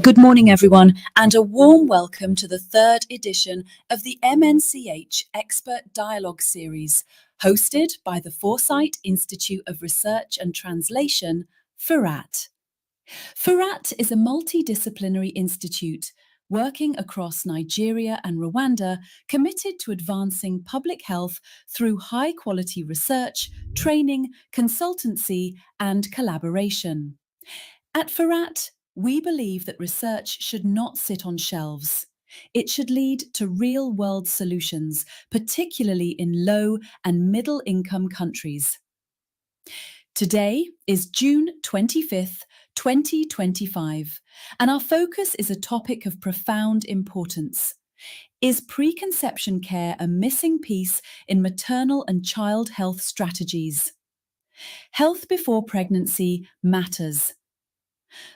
Good morning, everyone, and a warm welcome to the third edition of the MNCH Expert Dialogue Series, hosted by the Foresight Institute of Research and Translation, FIRAT. FIRAT is a multidisciplinary institute working across Nigeria and Rwanda, committed to advancing public health through high-quality research, training, consultancy, and collaboration. At FIRAT, we believe that research should not sit on shelves. It should lead to real-world solutions, particularly in low and middle-income countries. Today is June 25th, 2025, and our focus is a topic of profound importance. Is preconception care a missing piece in maternal and child health strategies? Health before pregnancy matters.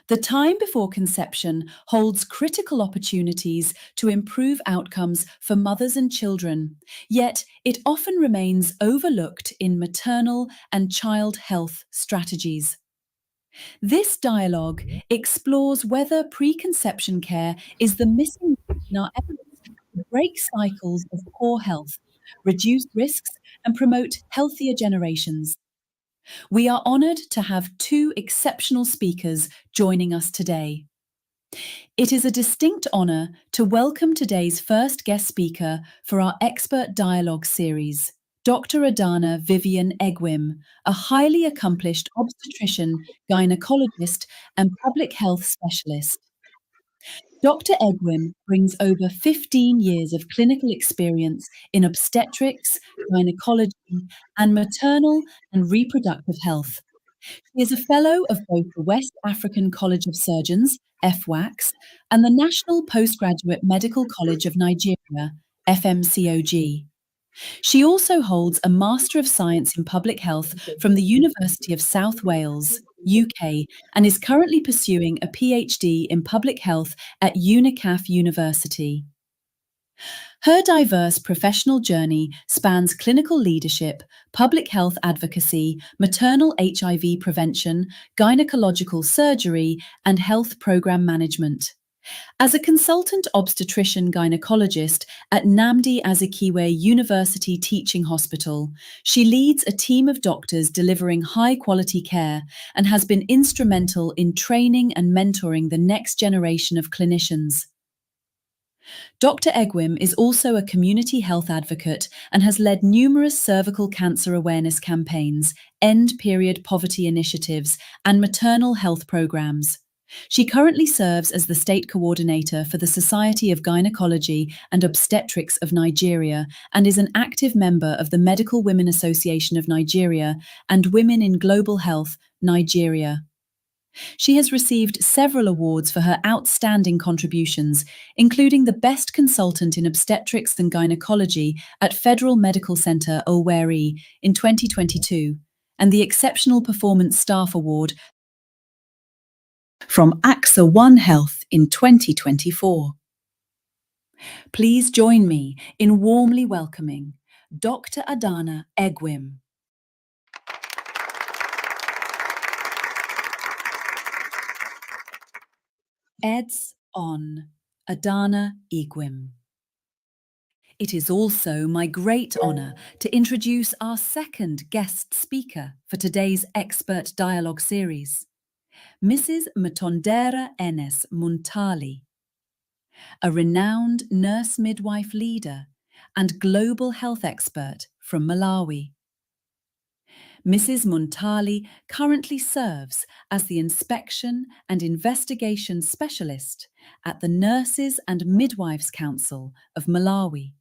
The time before conception holds critical opportunities to improve outcomes for mothers and children, yet it often remains overlooked in maternal and child health strategies. This dialogue explores whether preconception care is the missing link in our efforts to break cycles of poor health, reduce risks, and promote healthier generations. We are honoured to have two exceptional speakers joining us today. It is a distinct honour to welcome today's first guest speaker for our Expert Dialogue series, Dr. Adana Vivian Egwim, a highly accomplished obstetrician, gynecologist, and public health specialist. Dr. Egwim brings over 15 years of clinical experience in obstetrics, gynecology, and maternal and reproductive health. She is a fellow of both the West African College of Surgeons, FWACS, and the National Postgraduate Medical College of Nigeria, FMCOG. She also holds a Master of Science in Public Health from the University of South Wales, UK, and is currently pursuing a PhD in Public Health at UNICAF University. Her diverse professional journey spans clinical leadership, public health advocacy, maternal HIV prevention, gynecological surgery, and health program management. As a consultant obstetrician gynecologist at Nnamdi Azikiwe University Teaching Hospital, she leads a team of doctors delivering high-quality care and has been instrumental in training and mentoring the next generation of clinicians. Dr. Egwim is also a community health advocate and has led numerous cervical cancer awareness campaigns, end-period poverty initiatives, and maternal health programs. She currently serves as the state coordinator for the Society of Gynecology and Obstetrics of Nigeria and is an active member of the Medical Women Association of Nigeria and Women in Global Health, Nigeria. She has received several awards for her outstanding contributions, including the Best Consultant in Obstetrics and Gynecology at Federal Medical Center Owerri in 2022, and the Exceptional Performance Staff Award from AXA One Health in 2024. Please join me in warmly welcoming Dr. Adana Egwim. Eds on Adana Egwim. It is also my great honour to introduce our second guest speaker for today's Expert Dialogue series, Mrs. Mtondera Enes Muntali, a renowned nurse midwife leader and global health expert from Malawi. Mrs. Muntali currently serves as the Inspection and Investigation Specialist at the Nurses and Midwives Council of Malawi,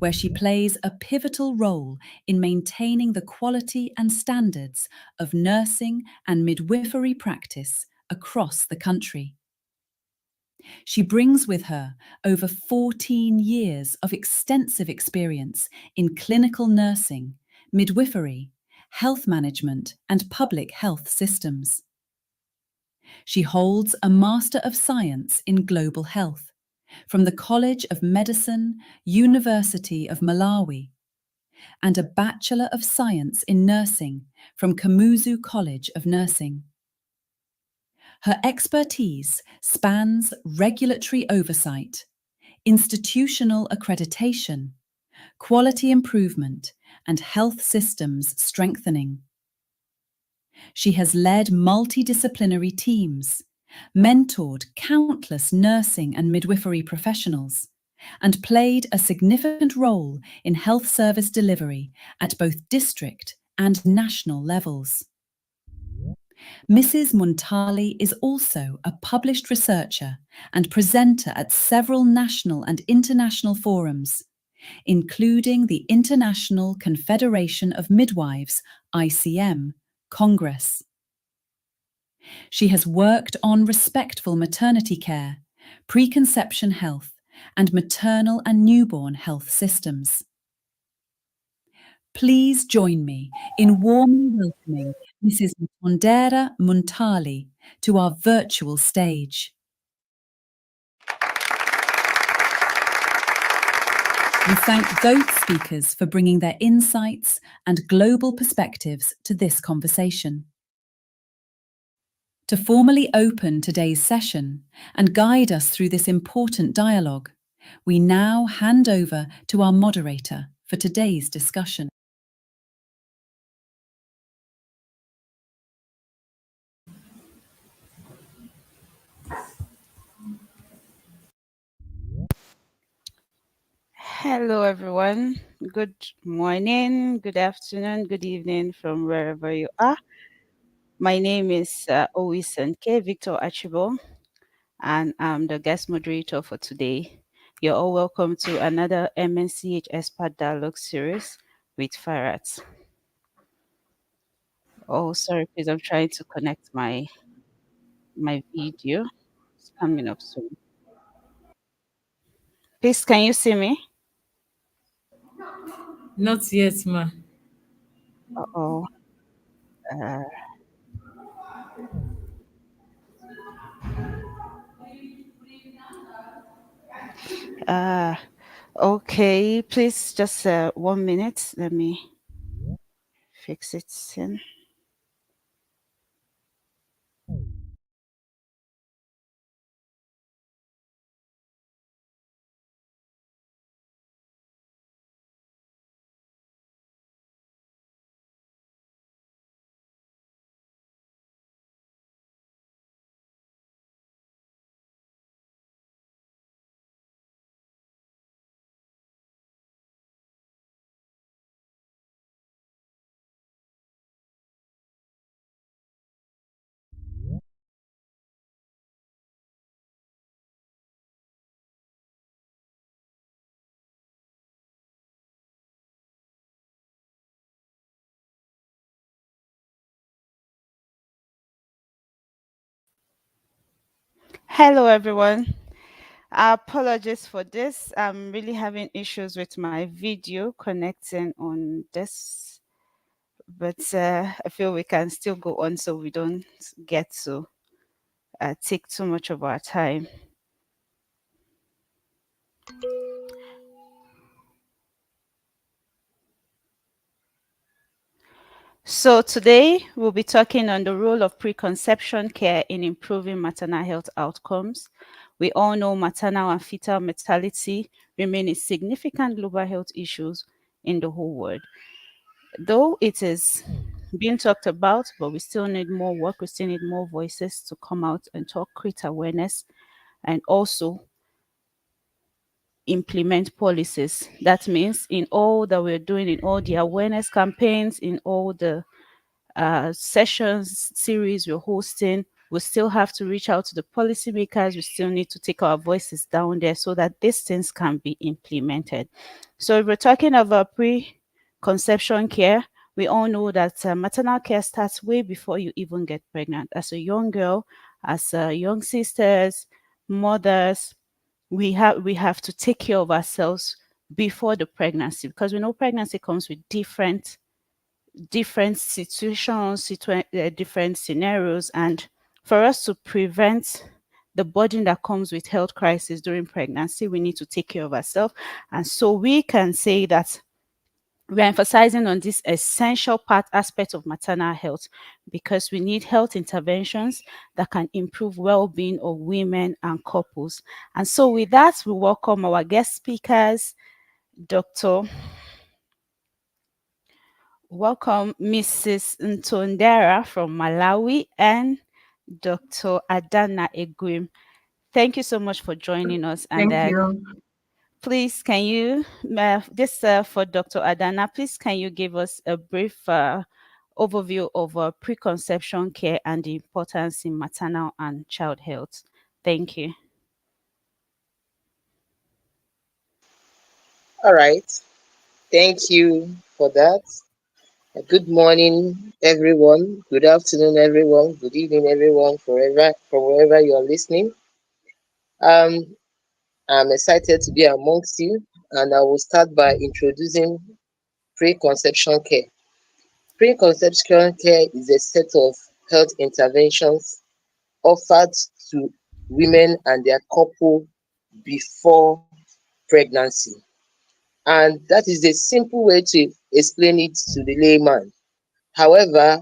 where she plays a pivotal role in maintaining the quality and standards of nursing and midwifery practice across the country. She brings with her over 14 years of extensive experience in clinical nursing, midwifery, health management, and public health systems. She holds a Master of Science in Global Health from the College of Medicine, University of Malawi, and a Bachelor of Science in Nursing from Kamuzu College of Nursing. Her expertise spans regulatory oversight, institutional accreditation, quality improvement, and health systems strengthening. She has led multidisciplinary teams, mentored countless nursing and midwifery professionals, and played a significant role in health service delivery at both district and national levels. Mrs. Muntali is also a published researcher and presenter at several national and international forums, including the International Confederation of Midwives, ICM, Congress. She has worked on respectful maternity care, preconception health, and maternal and newborn health systems. Please join me in warmly welcoming Mrs. Mtondera Muntali to our virtual stage. We thank both speakers for bringing their insights and global perspectives to this conversation. To formally open today's session and guide us through this important dialogue, we now hand over to our moderator for today's discussion. Hello, everyone. Good morning, good afternoon, good evening from wherever you are. My name is Owisanke Victor Achibo, and I'm the guest moderator for today. You're all welcome to another MNCH Expert Dialogue series with FIRAT. Oh, sorry, please. I'm trying to connect my video. It's coming up soon. Please, can you see me? Not yet, ma. Uh-oh. Uh, uh, okay, please just 1 minute. Let me fix it in. Hello, everyone. Apologies for this. I'm really having issues with my video connecting on this, but I feel we can still go on so we don't get to take too much of our time. So today we'll be talking on the role of preconception care in improving maternal health outcomes. We all know maternal and fetal mortality remain a significant global health issues in the whole world. Though it is being talked about, but we still need more work. We still need more voices to come out and talk, create awareness, and also implement policies. That means in all that we're doing, in all the awareness campaigns, in all the sessions, series we're hosting, we still have to reach out to the policymakers. We still need to take our voices down there so that these things can be implemented. So if we're talking about preconception care, we all know that maternal care starts way before you even get pregnant. As a young girl, as young sisters, mothers, we have to take care of ourselves before the pregnancy, because we know pregnancy comes with different situations, different scenarios, and for us to prevent the burden that comes with health crisis during pregnancy, we need to take care of ourselves. And so we can say that we're emphasizing on this essential part aspect of maternal health because we need health interventions that can improve well-being of women and couples. And so with that, we welcome our guest speakers, Dr. Welcome Mrs. Ntondera from Malawi and Dr. Adana Egwim. Thank you so much for joining us. And Thank then you. please, can you, for Dr. Adana, please can you give us a brief overview of preconception care and the importance in maternal and child health? Thank you. All right. Thank you for that. Good morning, everyone. Good afternoon, everyone. Good evening, everyone, from wherever you are listening. I'm excited to be amongst you, and I will start by introducing preconception care. Preconception care is a set of health interventions offered to women and their couple before pregnancy. And that is the simple way to explain it to the layman. However,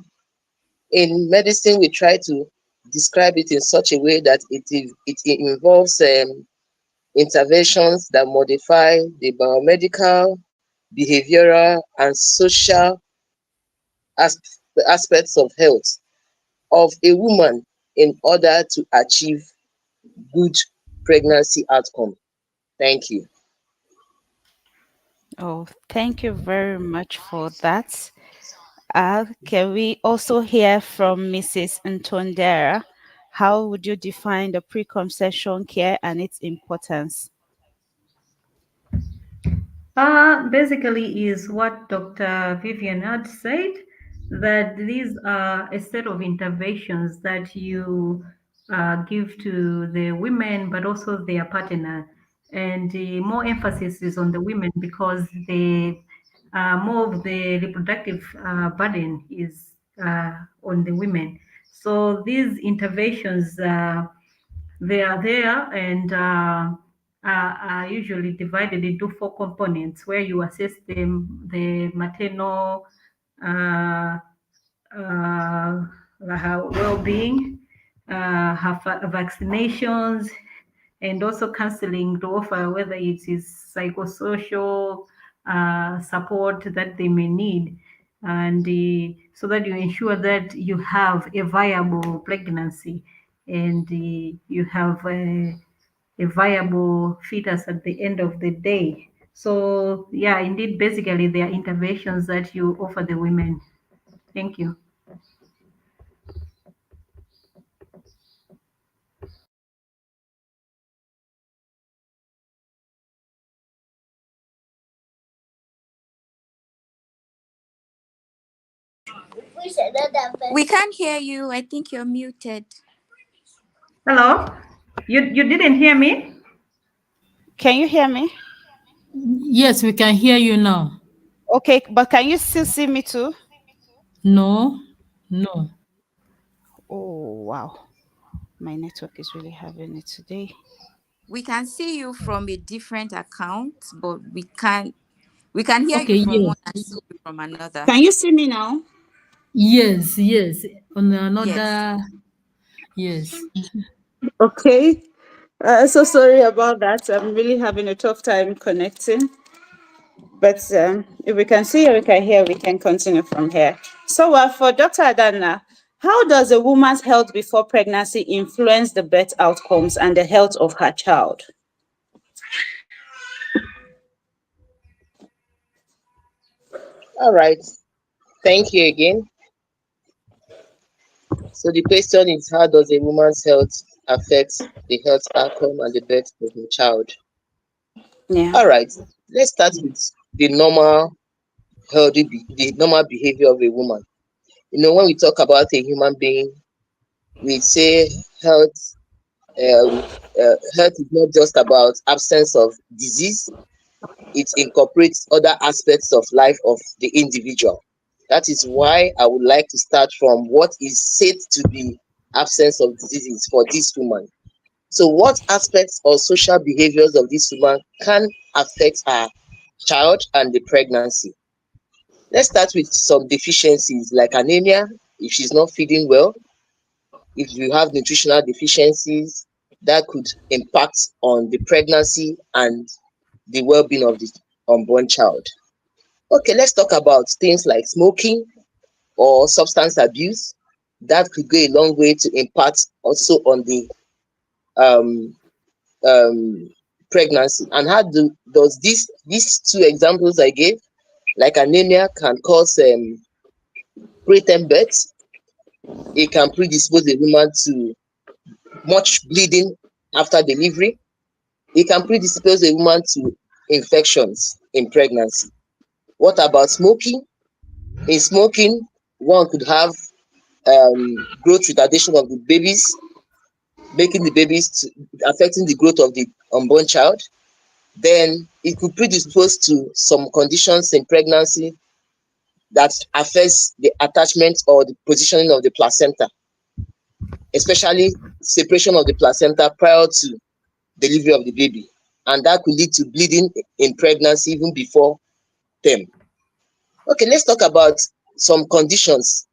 in medicine, we try to describe it in such a way that it involves interventions that modify the biomedical, behavioral, and social aspects of health of a woman in order to achieve good pregnancy outcome. Thank you. Oh, thank you very much for that. Can we also hear from Mrs. Ntondera? How would you define the preconception care and its importance? Basically is what Dr. Vivian had said, that these are a set of interventions that you give to the women, but also their partner. And more emphasis is on the women because the more of the reproductive burden is on the women. So these interventions, they are there and are usually divided into four components where you assess the maternal uh, well-being, have vaccinations, and also counseling to offer whether it is psychosocial support that they may need, and so that you ensure that you have a viable pregnancy and you have a viable fetus at the end of the day. So yeah, indeed, basically there are interventions that you offer the women. Thank you. We can't hear you. I think you're muted. Hello? You didn't hear me? Can you hear me? Yes, we can hear you now. Okay, but can you still see me too? No, no. Oh, wow. My network is really having it today. We can see you from a different account, but we can hear Okay, you from yes. one and see you from another. Can you see me now? Yes, yes. On Yes. another, yes. Okay. So sorry about that. I'm really having a tough time connecting. But if we can see or we can hear, we can continue from here. So for Dr. Adana, how does a woman's health before pregnancy influence the birth outcomes and the health of her child? All right. Thank you again. So the question is, how does a woman's health affect the health outcome and the birth of her child? Yeah. All right. Let's start with the the normal behavior of a woman. When we talk about a human being, we say health. Health is not just about absence of disease; it incorporates other aspects of life of the individual. That is why I would like to start from what is said to be absence of diseases for this woman. So, what aspects or social behaviors of this woman can affect her child and the pregnancy? Let's start with some deficiencies like anemia, if she's not feeding well, if you have nutritional deficiencies, that could impact on the pregnancy and the well-being of the unborn child. Okay, let's talk about things like smoking or substance abuse. That could go a long way to impact also on the um, um, pregnancy. And how does these two examples I gave, like anemia, can cause preterm birth? It can predispose a woman to much bleeding after delivery. It can predispose a woman to infections in pregnancy. What about smoking? In smoking, one could have growth retardation of the babies, making the babies affecting the growth of the unborn child. Then it could predispose to some conditions in pregnancy that affects the attachment or the positioning of the placenta, especially separation of the placenta prior to delivery of the baby. And that could lead to bleeding in pregnancy even before term. Okay, let's talk about some conditions,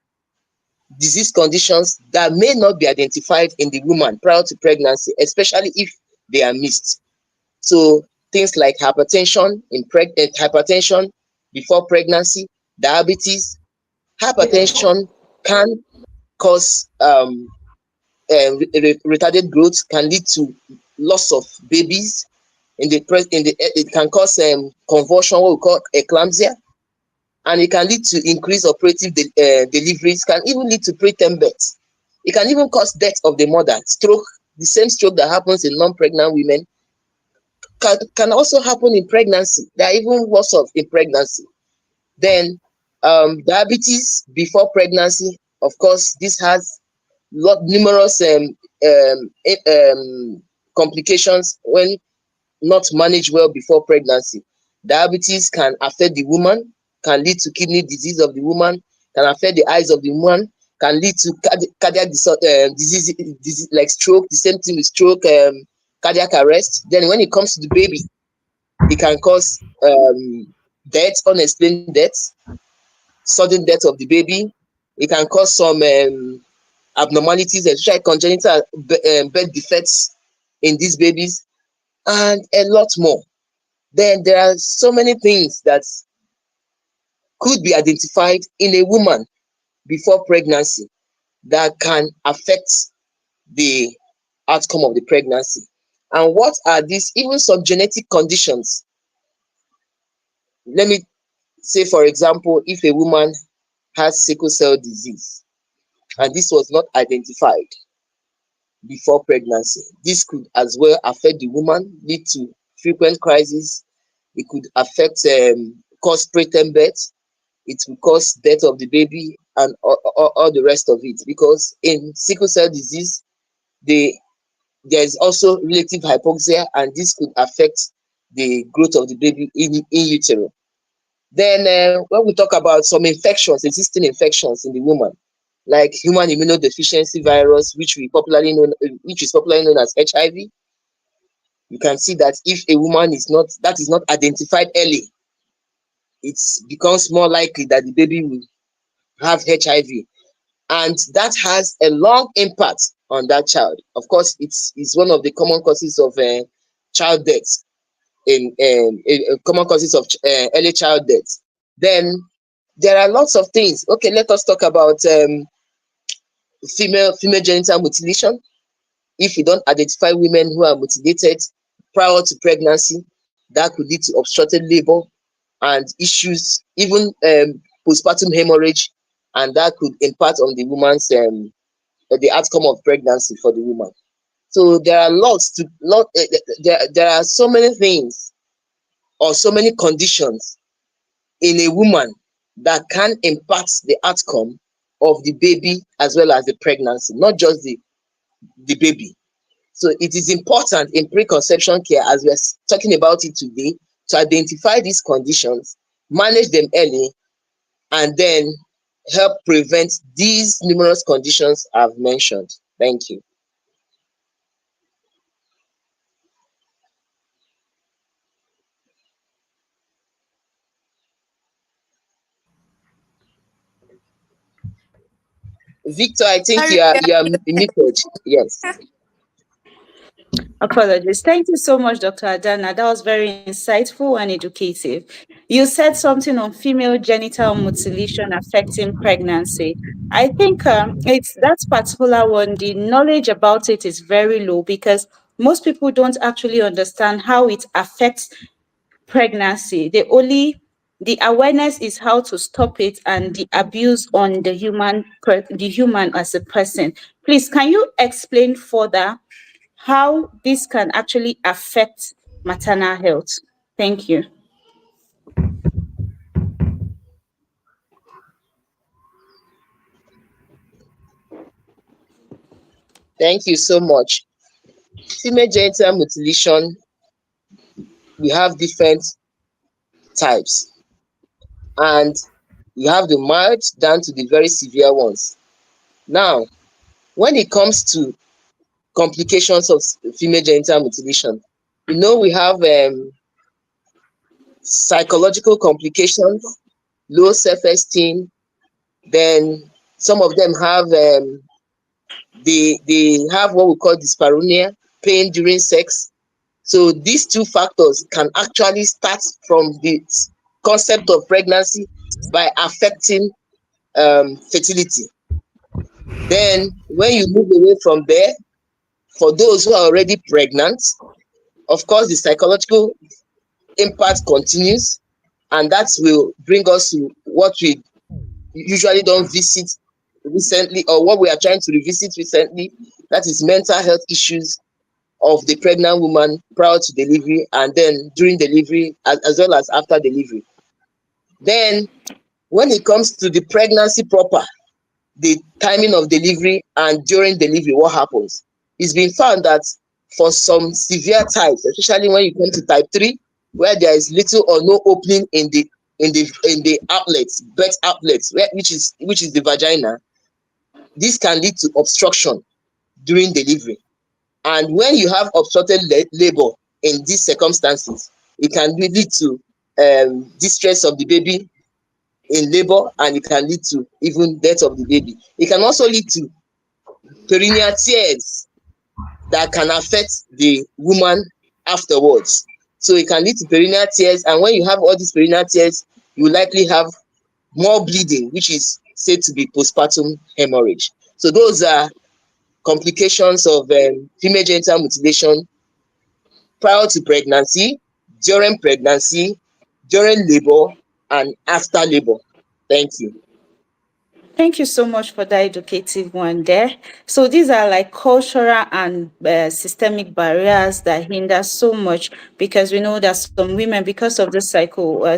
disease conditions that may not be identified in the woman prior to pregnancy, especially if they are missed. So things like hypertension hypertension before pregnancy, diabetes. Hypertension can cause retarded growth, can lead to loss of babies it can cause convulsion, what we call eclampsia, and it can lead to increased operative deliveries, can even lead to preterm birth. It can even cause death of the mother. Stroke, the same stroke that happens in non-pregnant women, can also happen in pregnancy. There are even worse off in pregnancy. Then diabetes before pregnancy, of course, this has numerous complications when not managed well before pregnancy. Diabetes can affect the woman, can lead to kidney disease of the woman, can affect the eyes of the woman, can lead to cardiac disease like stroke, the same thing with stroke, cardiac arrest. Then when it comes to the baby, it can cause death, unexplained death, sudden death of the baby. It can cause some abnormalities, especially congenital birth defects in these babies, and a lot more. Then there are so many things that could be identified in a woman before pregnancy that can affect the outcome of the pregnancy. And what are these? Even some genetic conditions. Let me say, for example, if a woman has sickle cell disease and this was not identified before pregnancy, this could as well affect the woman, lead to frequent crises. It could affect cause preterm birth. It will cause death of the baby and all the rest of it, because in sickle cell disease there is also relative hypoxia, and this could affect the growth of the baby in utero. Then when we talk about some infections, existing infections in the woman, like human immunodeficiency virus, which is popularly known as HIV, you can see that if a woman is not identified early, it becomes more likely that the baby will have HIV, and that has a long impact on that child. Of course, it's one of the common causes of child death common causes of early child death. Then there are lots of things. Okay, let us talk about female genital mutilation. If you don't identify women who are mutilated prior to pregnancy, that could lead to obstructed labor and issues, even postpartum hemorrhage, and that could impact on the woman's the outcome of pregnancy for the woman. So there are there are so many things or so many conditions in a woman that can impact the outcome of the baby as well as the pregnancy, not just the baby. So it is important in preconception care, as we're talking about it today, to identify these conditions, manage them early, and then help prevent these numerous conditions I've mentioned. Thank you. Victor, I think Sorry, you are muted. Yes. Apologies. Thank you so much, Dr. Adana. That was very insightful and educative. You said something on female genital mutilation affecting pregnancy. I think it's that particular one, the knowledge about it is very low because most people don't actually understand how it affects pregnancy. The awareness is how to stop it and the abuse on the human as a person. Please, can you explain further how this can actually affect maternal health? Thank you. Thank you so much. Female genital mutilation, we have different types, and we have the mild down to the very severe ones. Now, when it comes to complications of female genital mutilation, we have psychological complications, low self-esteem. Then some of them have they have what we call dyspareunia, pain during sex. So these two factors can actually start from the concept of pregnancy by affecting fertility. Then when you move away from there, for those who are already pregnant, of course the psychological impact continues, and that will bring us to what we usually don't visit recently, or what we are trying to revisit recently, that is mental health issues of the pregnant woman prior to delivery and then during delivery, as well as after delivery. Then when it comes to the pregnancy proper, the timing of delivery and during delivery, what happens? It's been found that for some severe types, especially when you come to type 3, where there is little or no opening in the outlets, birth outlets, which is the vagina, this can lead to obstruction during delivery. And when you have obstructed labor in these circumstances, it can lead to distress of the baby in labor, and it can lead to even death of the baby. It can also lead to perineal tears that can affect the woman afterwards. So it can lead to perineal tears, and when you have all these perineal tears, you likely have more bleeding, which is said to be postpartum hemorrhage. So those are complications of female genital mutilation prior to pregnancy, during labor, and after labor. Thank you. Thank you so much for that educative one there. So these are like cultural and systemic barriers that hinder so much, because we know that some women, because of the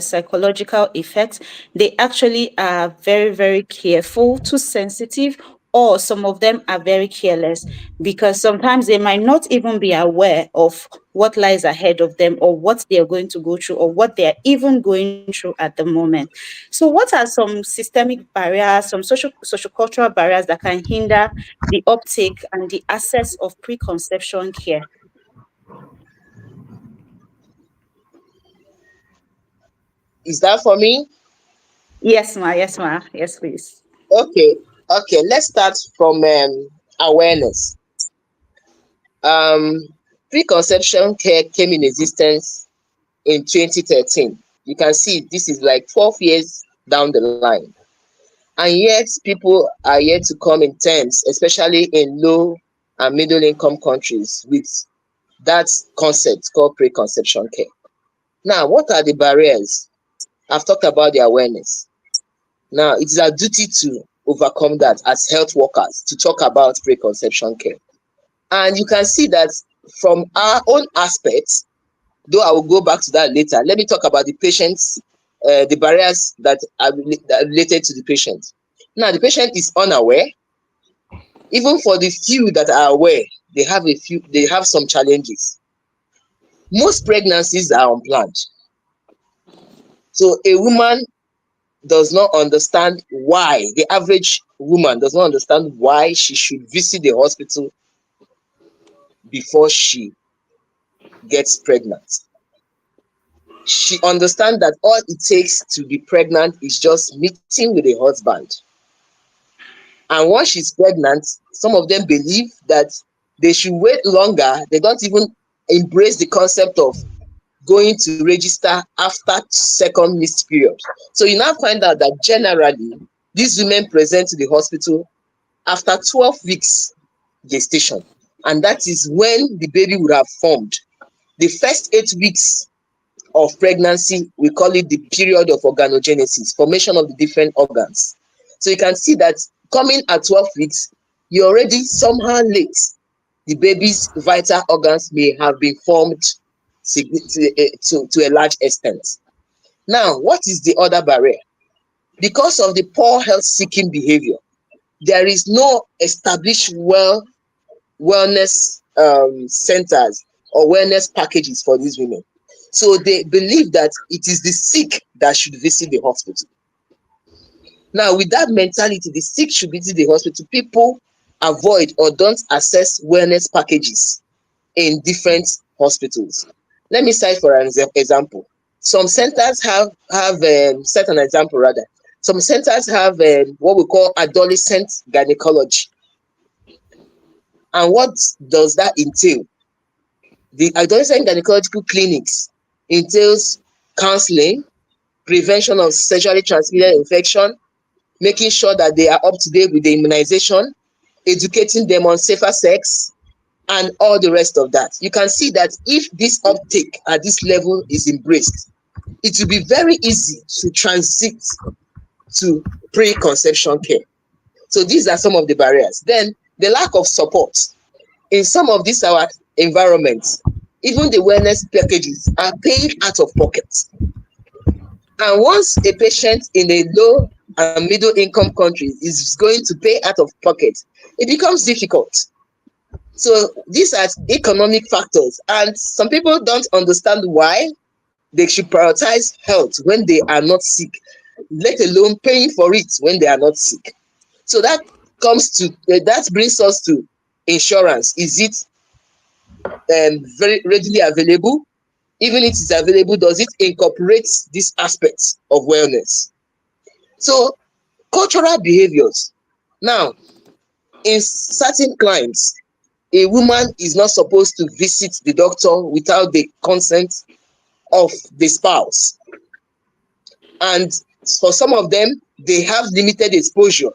psychological effects, they actually are very, very careful, too sensitive, or some of them are very careless, because sometimes they might not even be aware of what lies ahead of them or what they are going to go through or what they are even going through at the moment. So what are some systemic barriers, some social cultural barriers that can hinder the uptake and the access of preconception care? Is that for me? Yes, ma. Yes, ma. Yes, please. Okay. Let's start from awareness. Preconception care came in existence in 2013. You can see this is like 12 years down the line. And yet people are yet to come in terms, especially in low and middle income countries, with that concept called preconception care. Now, what are the barriers? I've talked about the awareness. Now, it is our duty to overcome that as health workers, to talk about preconception care. And you can see that from our own aspects, though I will go back to that later. Let me talk about the patients, the barriers that are related to the patient. Now, the patient is unaware. Even for the few that are aware, they have some challenges. Most pregnancies are unplanned. So a woman does not understand why, the average woman does not understand why she should visit the hospital before she gets pregnant. She understands that all it takes to be pregnant is just meeting with a husband And once she's pregnant, some of them believe that they should wait longer. They don't even embrace the concept of going to register after second missed period. So you now find out that generally these women present to the hospital after 12 weeks gestation, and that is when the baby would have formed. The first 8 weeks of pregnancy, we call it the period of organogenesis, formation of the different organs. So you can see that coming at 12 weeks, you're already somehow late. The baby's vital organs may have been formed to a large extent. Now, what is the other barrier? Because of the poor health-seeking behavior, there is no established wellness centers or wellness packages for these women. So they believe that it is the sick that should visit the hospital. Now, with that mentality, the sick should visit the hospital. People avoid or don't access wellness packages in different hospitals. Let me cite for an example. Some centers have set an example rather. Some centers have what we call adolescent gynecology. And what does that entail? The adolescent gynecological clinics entails counseling, prevention of sexually transmitted infection, making sure that they are up to date with the immunization, educating them on safer sex, and all the rest of that. You can see that if this uptake at this level is embraced, it will be very easy to transit to preconception care. So these are some of the barriers. Then the lack of support. In some of these our environments, even the wellness packages are paid out of pocket. And once a patient in a low and middle income country is going to pay out of pocket, it becomes difficult. So these are economic factors, and some people don't understand why they should prioritize health when they are not sick, let alone paying for it when they are not sick. So that brings us to insurance. Is it very readily available? Even if it's available, does it incorporate these aspects of wellness? So cultural behaviors. Now, in certain climes, a woman is not supposed to visit the doctor without the consent of the spouse. And for some of them, they have limited exposure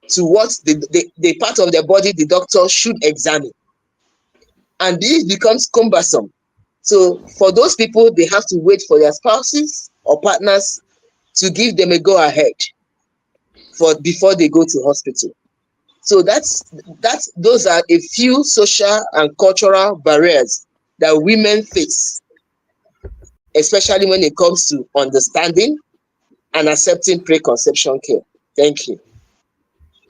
to what the part of their body the doctor should examine. And this becomes cumbersome. So for those people, they have to wait for their spouses or partners to give them a go-ahead before they go to hospital. So those are a few social and cultural barriers that women face, especially when it comes to understanding and accepting preconception care. Thank you.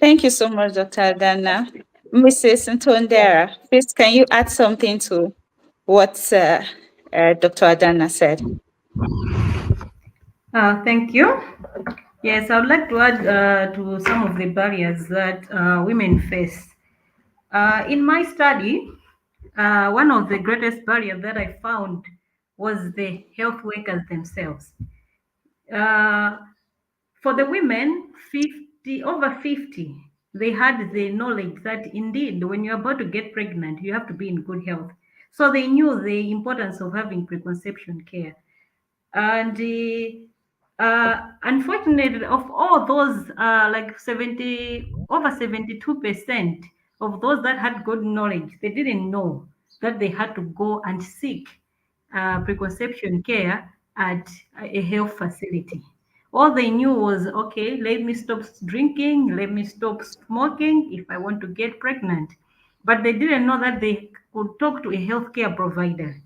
Thank you so much, Dr. Adana. Mrs. Ntondera, please can you add something to what Dr. Adana said? Thank you. Yes, I would like to add to some of the barriers that women face. In my study, one of the greatest barriers that I found was the health workers themselves. For the women, over 50, they had the knowledge that indeed, when you're about to get pregnant, you have to be in good health. So they knew the importance of having preconception care. And unfortunately, of all those, like over 72% of those that had good knowledge, they didn't know that they had to go and seek preconception care at a health facility. All they knew was, okay, let me stop drinking, let me stop smoking if I want to get pregnant. But they didn't know that they could talk to a healthcare provider.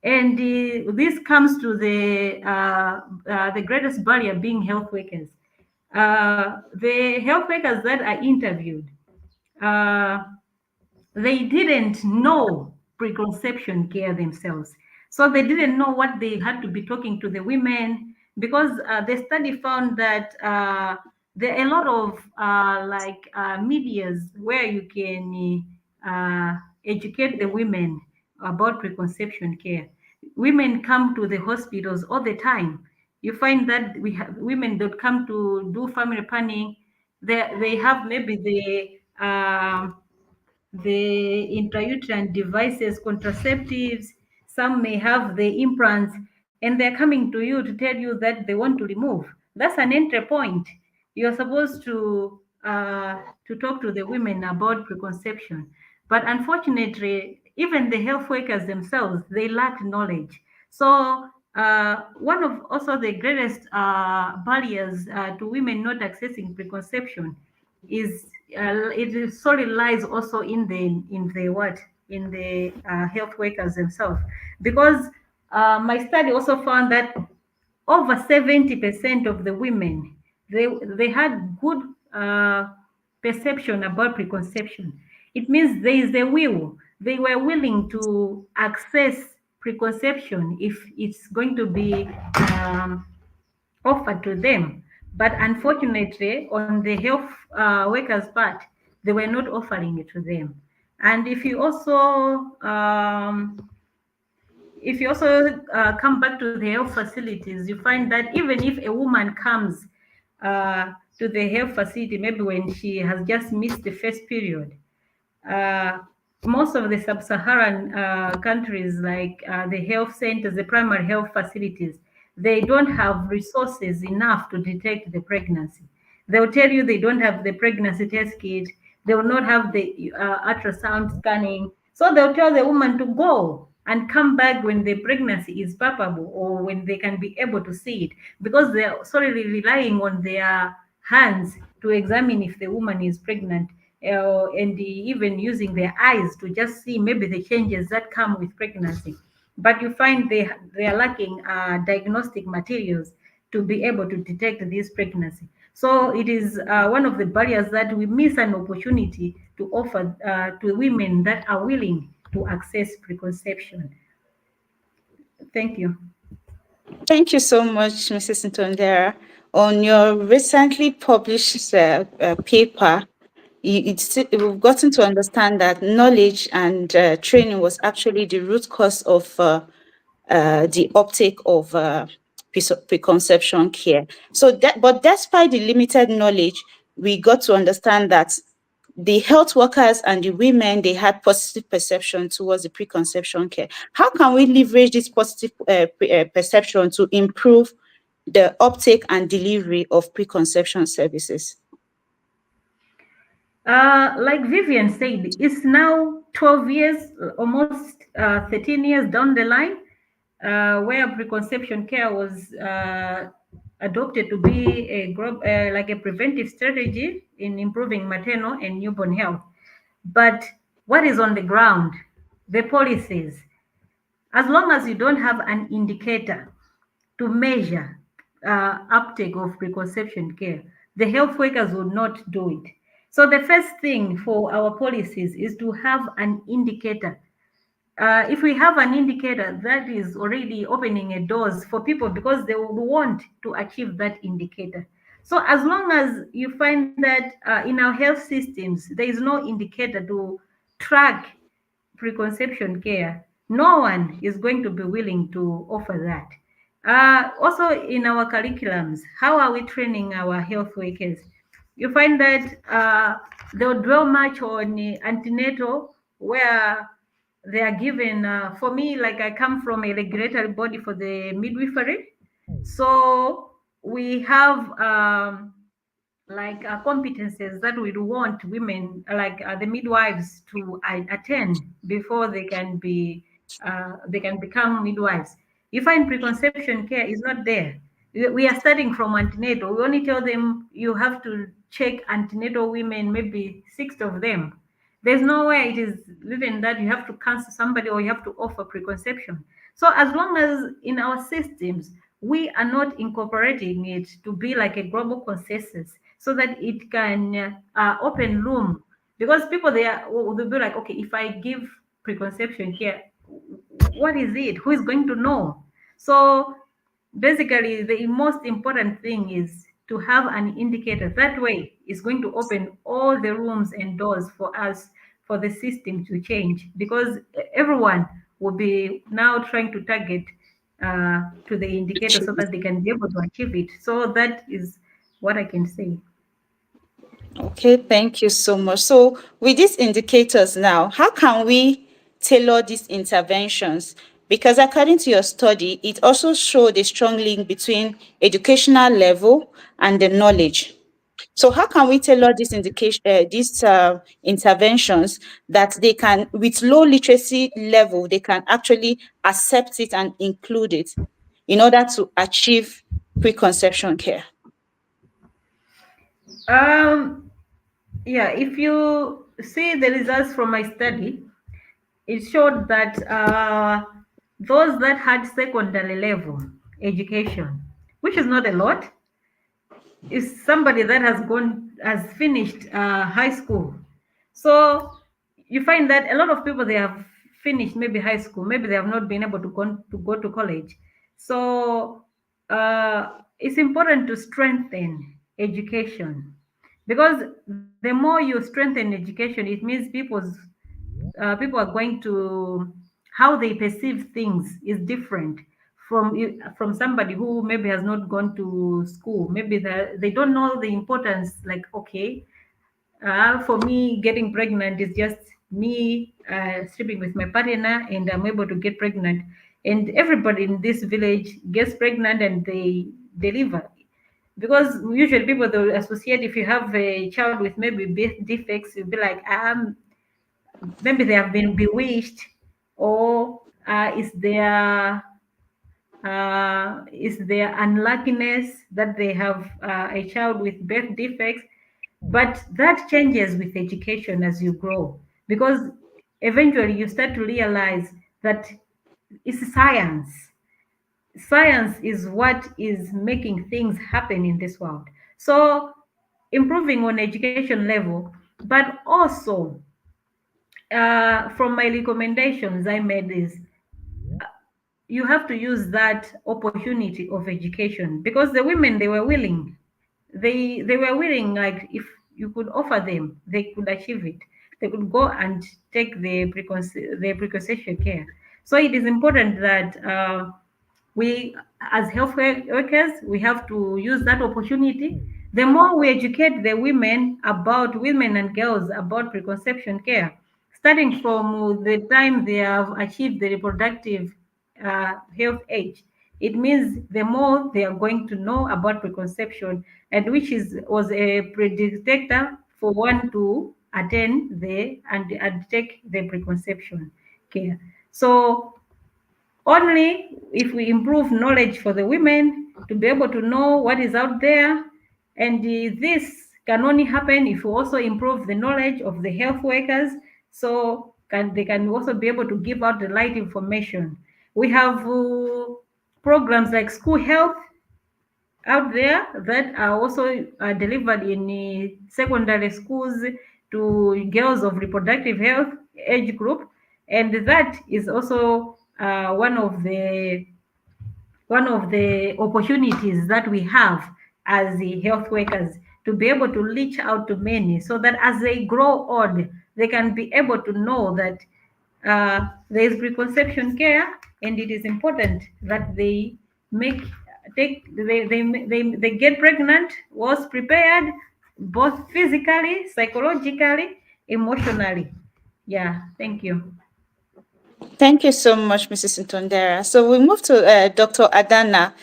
And this comes to the greatest barrier being health workers. The health workers that are interviewed, they didn't know preconception care themselves. So they didn't know what they had to be talking to the women, because the study found that there are a lot of medias where you can educate the women about preconception care. Women come to the hospitals all the time. You find that we have women that come to do family planning. they have maybe the intrauterine devices, contraceptives. Some may have the implants, and they're coming to you to tell you that they want to remove. That's an entry point. You're supposed to talk to the women about preconception, but unfortunately, even the health workers themselves, they lack knowledge. So one of also the greatest barriers to women not accessing preconception is it solely lies also in the health workers themselves, because my study also found that over 70% of the women, they had good perception about preconception. It means there is a will. They were willing to access preconception if it's going to be offered to them. But unfortunately, on the health workers' part, they were not offering it to them. And if you also come back to the health facilities, you find that even if a woman comes to the health facility, maybe when she has just missed the first period, uh, most of the sub-Saharan countries, like the health centers, the primary health facilities, they don't have resources enough to detect the pregnancy. They'll tell you they don't have the pregnancy test kit. They will not have the ultrasound scanning. So they'll tell the woman to go and come back when the pregnancy is palpable or when they can be able to see it, because they're solely relying on their hands to examine if the woman is pregnant, and even using their eyes to just see maybe the changes that come with pregnancy. But you find they are lacking diagnostic materials to be able to detect this pregnancy. So it is one of the barriers that we miss an opportunity to offer to women that are willing to access preconception. Thank you. Thank you so much, Mrs. Ntondera. On your recently published paper, we've gotten to understand that knowledge and training was actually the root cause of the uptake of preconception care. So, but despite the limited knowledge, we got to understand that the health workers and the women, they had positive perception towards the preconception care. How can we leverage this positive perception to improve the uptake and delivery of preconception services? Like Vivian said, it's now 12 years, almost 13 years down the line, where preconception care was adopted to be like a preventive strategy in improving maternal and newborn health. But what is on the ground? The policies. As long as you don't have an indicator to measure uptake of preconception care, the health workers will not do it. So the first thing for our policies is to have an indicator. If we have an indicator, that is already opening a doors for people because they will want to achieve that indicator. So as long as you find that in our health systems, there is no indicator to track preconception care, no one is going to be willing to offer that. Also, in our curriculums, how are we training our health workers? You find that they'll dwell much on antenatal, where they are given, for me, like I come from a regulatory body for the midwifery. So we have like competences that we want women, like the midwives, to attend before they can become midwives. You find preconception care is not there. We are starting from antenatal. We only tell them you have to check antenatal women, maybe 6 of them. There's no way it is written that you have to cancel somebody or you have to offer preconception. So as long as in our systems we are not incorporating it to be like a global consensus, so that it can open room, because people they'll be like, okay, if I give preconception care, what is it? Who is going to know? So basically, the most important thing is to have an indicator. That way, it's going to open all the rooms and doors for us, for the system to change, because everyone will be now trying to target to the indicator so that they can be able to achieve it. So that is what I can say. Okay, thank you so much. So with these indicators now, how can we tailor these interventions? Because according to your study, it also showed a strong link between educational level and the knowledge. So how can we tailor these interventions that they can, with low literacy level, they can actually accept it and include it in order to achieve preconception care? Yeah, if you see the results from my study, it showed that those that had secondary level education, which is not a lot, is somebody that has finished high school. So you find that a lot of people, they have finished maybe high school, maybe they have not been able to go to college. So it's important to strengthen education, because the more you strengthen education, it means people are going to, how they perceive things is different from somebody who maybe has not gone to school. Maybe they don't know the importance, like, okay, for me, getting pregnant is just me sleeping with my partner and I'm able to get pregnant. And everybody in this village gets pregnant and they deliver. Because usually people, they will associate, if you have a child with maybe birth defects, you'll be like, maybe they have been bewitched, or is their unluckiness that they have a child with birth defects. But that changes with education as you grow, because eventually you start to realize that it's science. Science is what is making things happen in this world. So improving on education level, but also from my recommendations I made is, you have to use that opportunity of education, because the women, they were willing, they were willing, like, if you could offer them, they could achieve it. They could go and take the preconception care. So it is important that we, as health workers, we have to use that opportunity. The more we educate the women and girls about preconception care, starting from the time they have achieved the reproductive health age, it means the more they are going to know about preconception, and which was a predictor for one to attend and take the preconception care. So only if we improve knowledge for the women to be able to know what is out there, and this can only happen if we also improve the knowledge of the health workers, so they can also be able to give out the right information. We have programs like school health out there that are also delivered in secondary schools to girls of reproductive health age group, and that is also one of the opportunities that we have as the health workers, to be able to reach out to many, so that as they grow old, they can be able to know that there is preconception care, and it is important that they get pregnant, was prepared, both physically, psychologically, emotionally. Yeah, thank you. Thank you so much, Mrs. Ntondera. So we move to Dr. Adana.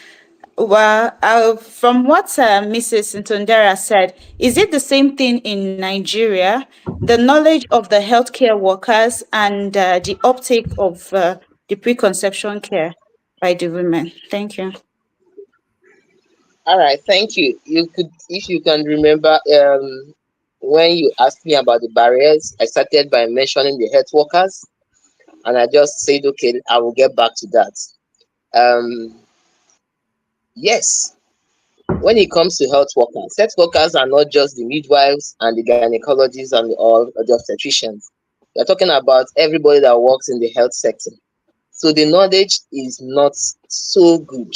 Well, from what Mrs. Ntondera said, is it the same thing in Nigeria? The knowledge of the healthcare workers and the uptake of the preconception care by the women? Thank you. All right, thank you. You could, if you can remember, when you asked me about the barriers, I started by mentioning the health workers, and I just said, okay, I will get back to that. Yes, when it comes to health workers are not just the midwives and the gynecologists and the obstetricians. We're talking about everybody that works in the health sector. So the knowledge is not so good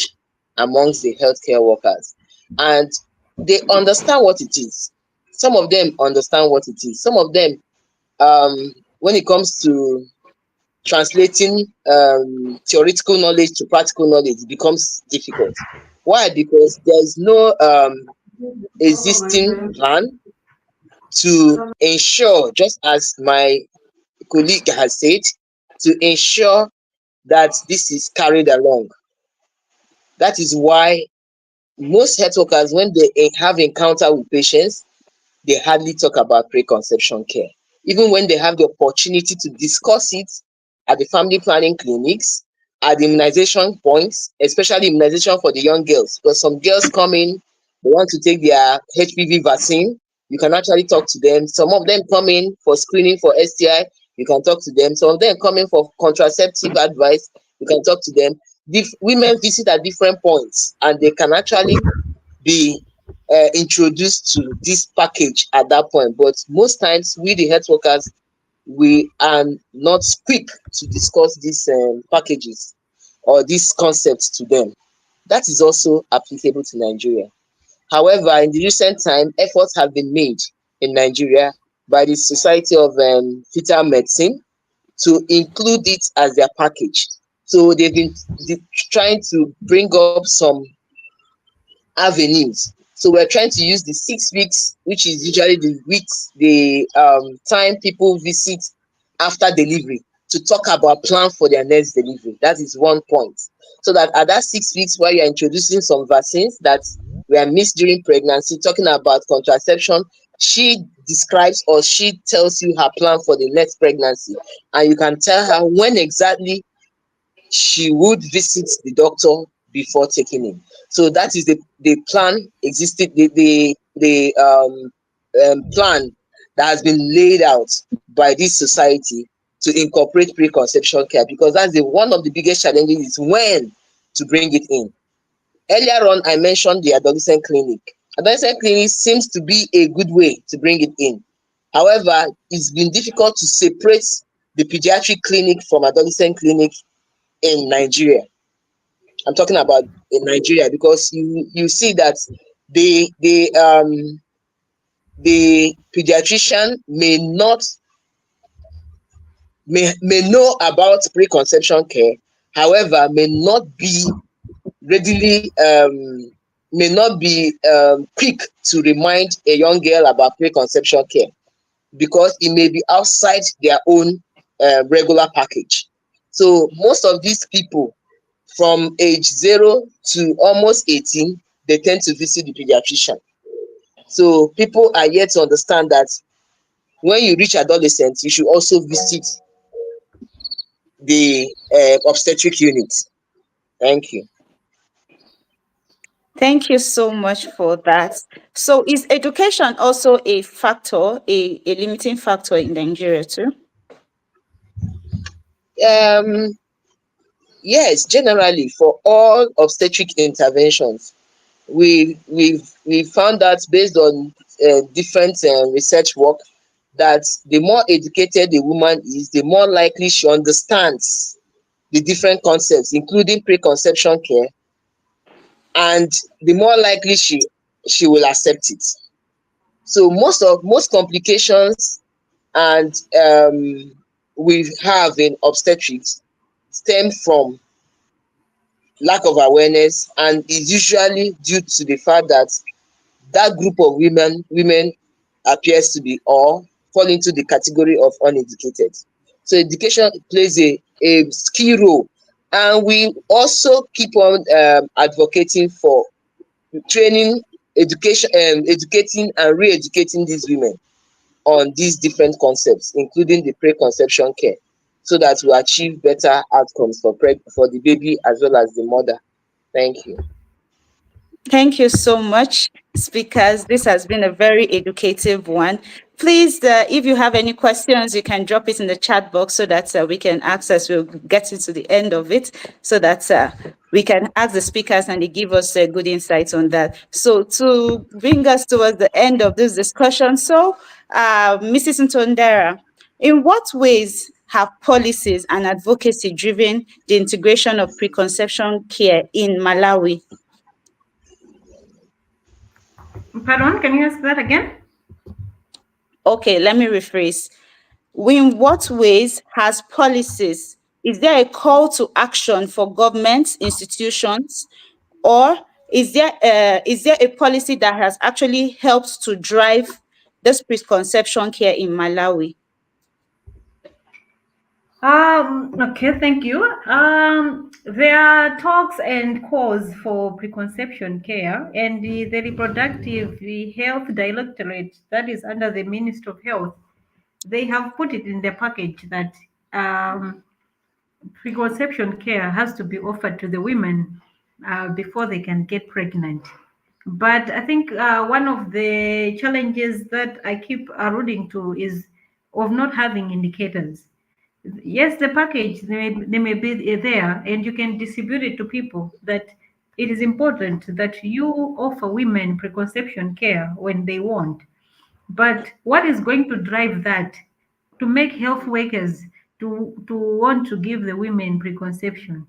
amongst the healthcare workers, and they understand what it is. Some of them understand what it is. Some of them, when it comes to translating theoretical knowledge to practical knowledge, it becomes difficult. Why? Because there is no existing plan to ensure, just as my colleague has said, to ensure that this is carried along. That is why most health workers, when they have encounter with patients, they hardly talk about preconception care. Even when they have the opportunity to discuss it at the family planning clinics, at the immunization points, especially immunization for the young girls, because some girls come in, they want to take their HPV vaccine, you can actually talk to them. Some of them come in for screening for STI, you can talk to them. Some of them come in for contraceptive advice, you can talk to them. Women visit at different points and they can actually be introduced to this package at that point. But most times, we the health workers, we are not quick to discuss these packages or these concepts to them. That is also applicable to Nigeria. However, in the recent time, efforts have been made in Nigeria by the Society of Fetal Medicine to include it as their package. So they've been trying to bring up some avenues. So we're trying to use the 6 weeks, which is usually the time people visit after delivery, to talk about plan for their next delivery. That is one point. So that at that 6 weeks, where you're introducing some vaccines that were missed during pregnancy, talking about contraception, she describes or she tells you her plan for the next pregnancy, and you can tell her when exactly she would visit the doctor before taking it. So that is the plan existed, the plan that has been laid out by this society to incorporate preconception care, because that's one of the biggest challenges is when to bring it in. Earlier on, I mentioned the adolescent clinic. Adolescent clinic seems to be a good way to bring it in. However, it's been difficult to separate the pediatric clinic from adolescent clinic in Nigeria. I'm talking about in Nigeria, because you see that the pediatrician may know about preconception care, however, may not be readily may not be quick to remind a young girl about preconception care, because it may be outside their own regular package. So most of these people from age 0 to almost 18, they tend to visit the pediatrician. So people are yet to understand that when you reach adolescence, you should also visit the obstetric unit. Thank you. Thank you so much for that. So is education also a factor, a limiting factor in Nigeria too? Yes, generally for all obstetric interventions, we found that based on different research work, that the more educated a woman is, the more likely she understands the different concepts, including preconception care, and the more likely she will accept it. So most complications and we have in obstetrics stem from lack of awareness, and is usually due to the fact that that group of women appears to be or fall into the category of uneducated. So education plays a key role, and we also keep on advocating for training, educating and re-educating these women on these different concepts, including the preconception care, so that we achieve better outcomes for the baby as well as the mother. Thank you. Thank you so much, speakers. This has been a very educative one. Please, if you have any questions, you can drop it in the chat box so that we can access. We'll get to the end of it so that we can ask the speakers and they give us good insights on that. So to bring us towards the end of this discussion, so Mrs. Ntondera, in what ways have policies and advocacy driven the integration of preconception care in Malawi? Pardon, can you ask that again? Okay, let me rephrase. In what ways has policies, is there a call to action for government institutions, or is there a policy that has actually helped to drive this preconception care in Malawi? Okay, thank you. There are talks and calls for preconception care, and the reproductive health directorate that is under the Ministry of Health, they have put it in their package that preconception care has to be offered to the women before they can get pregnant. But I think one of the challenges that I keep alluding to is of not having indicators. Yes, the package they may be there, and you can distribute it to people that it is important that you offer women preconception care when they want. But what is going to drive that to make health workers to want to give the women preconception?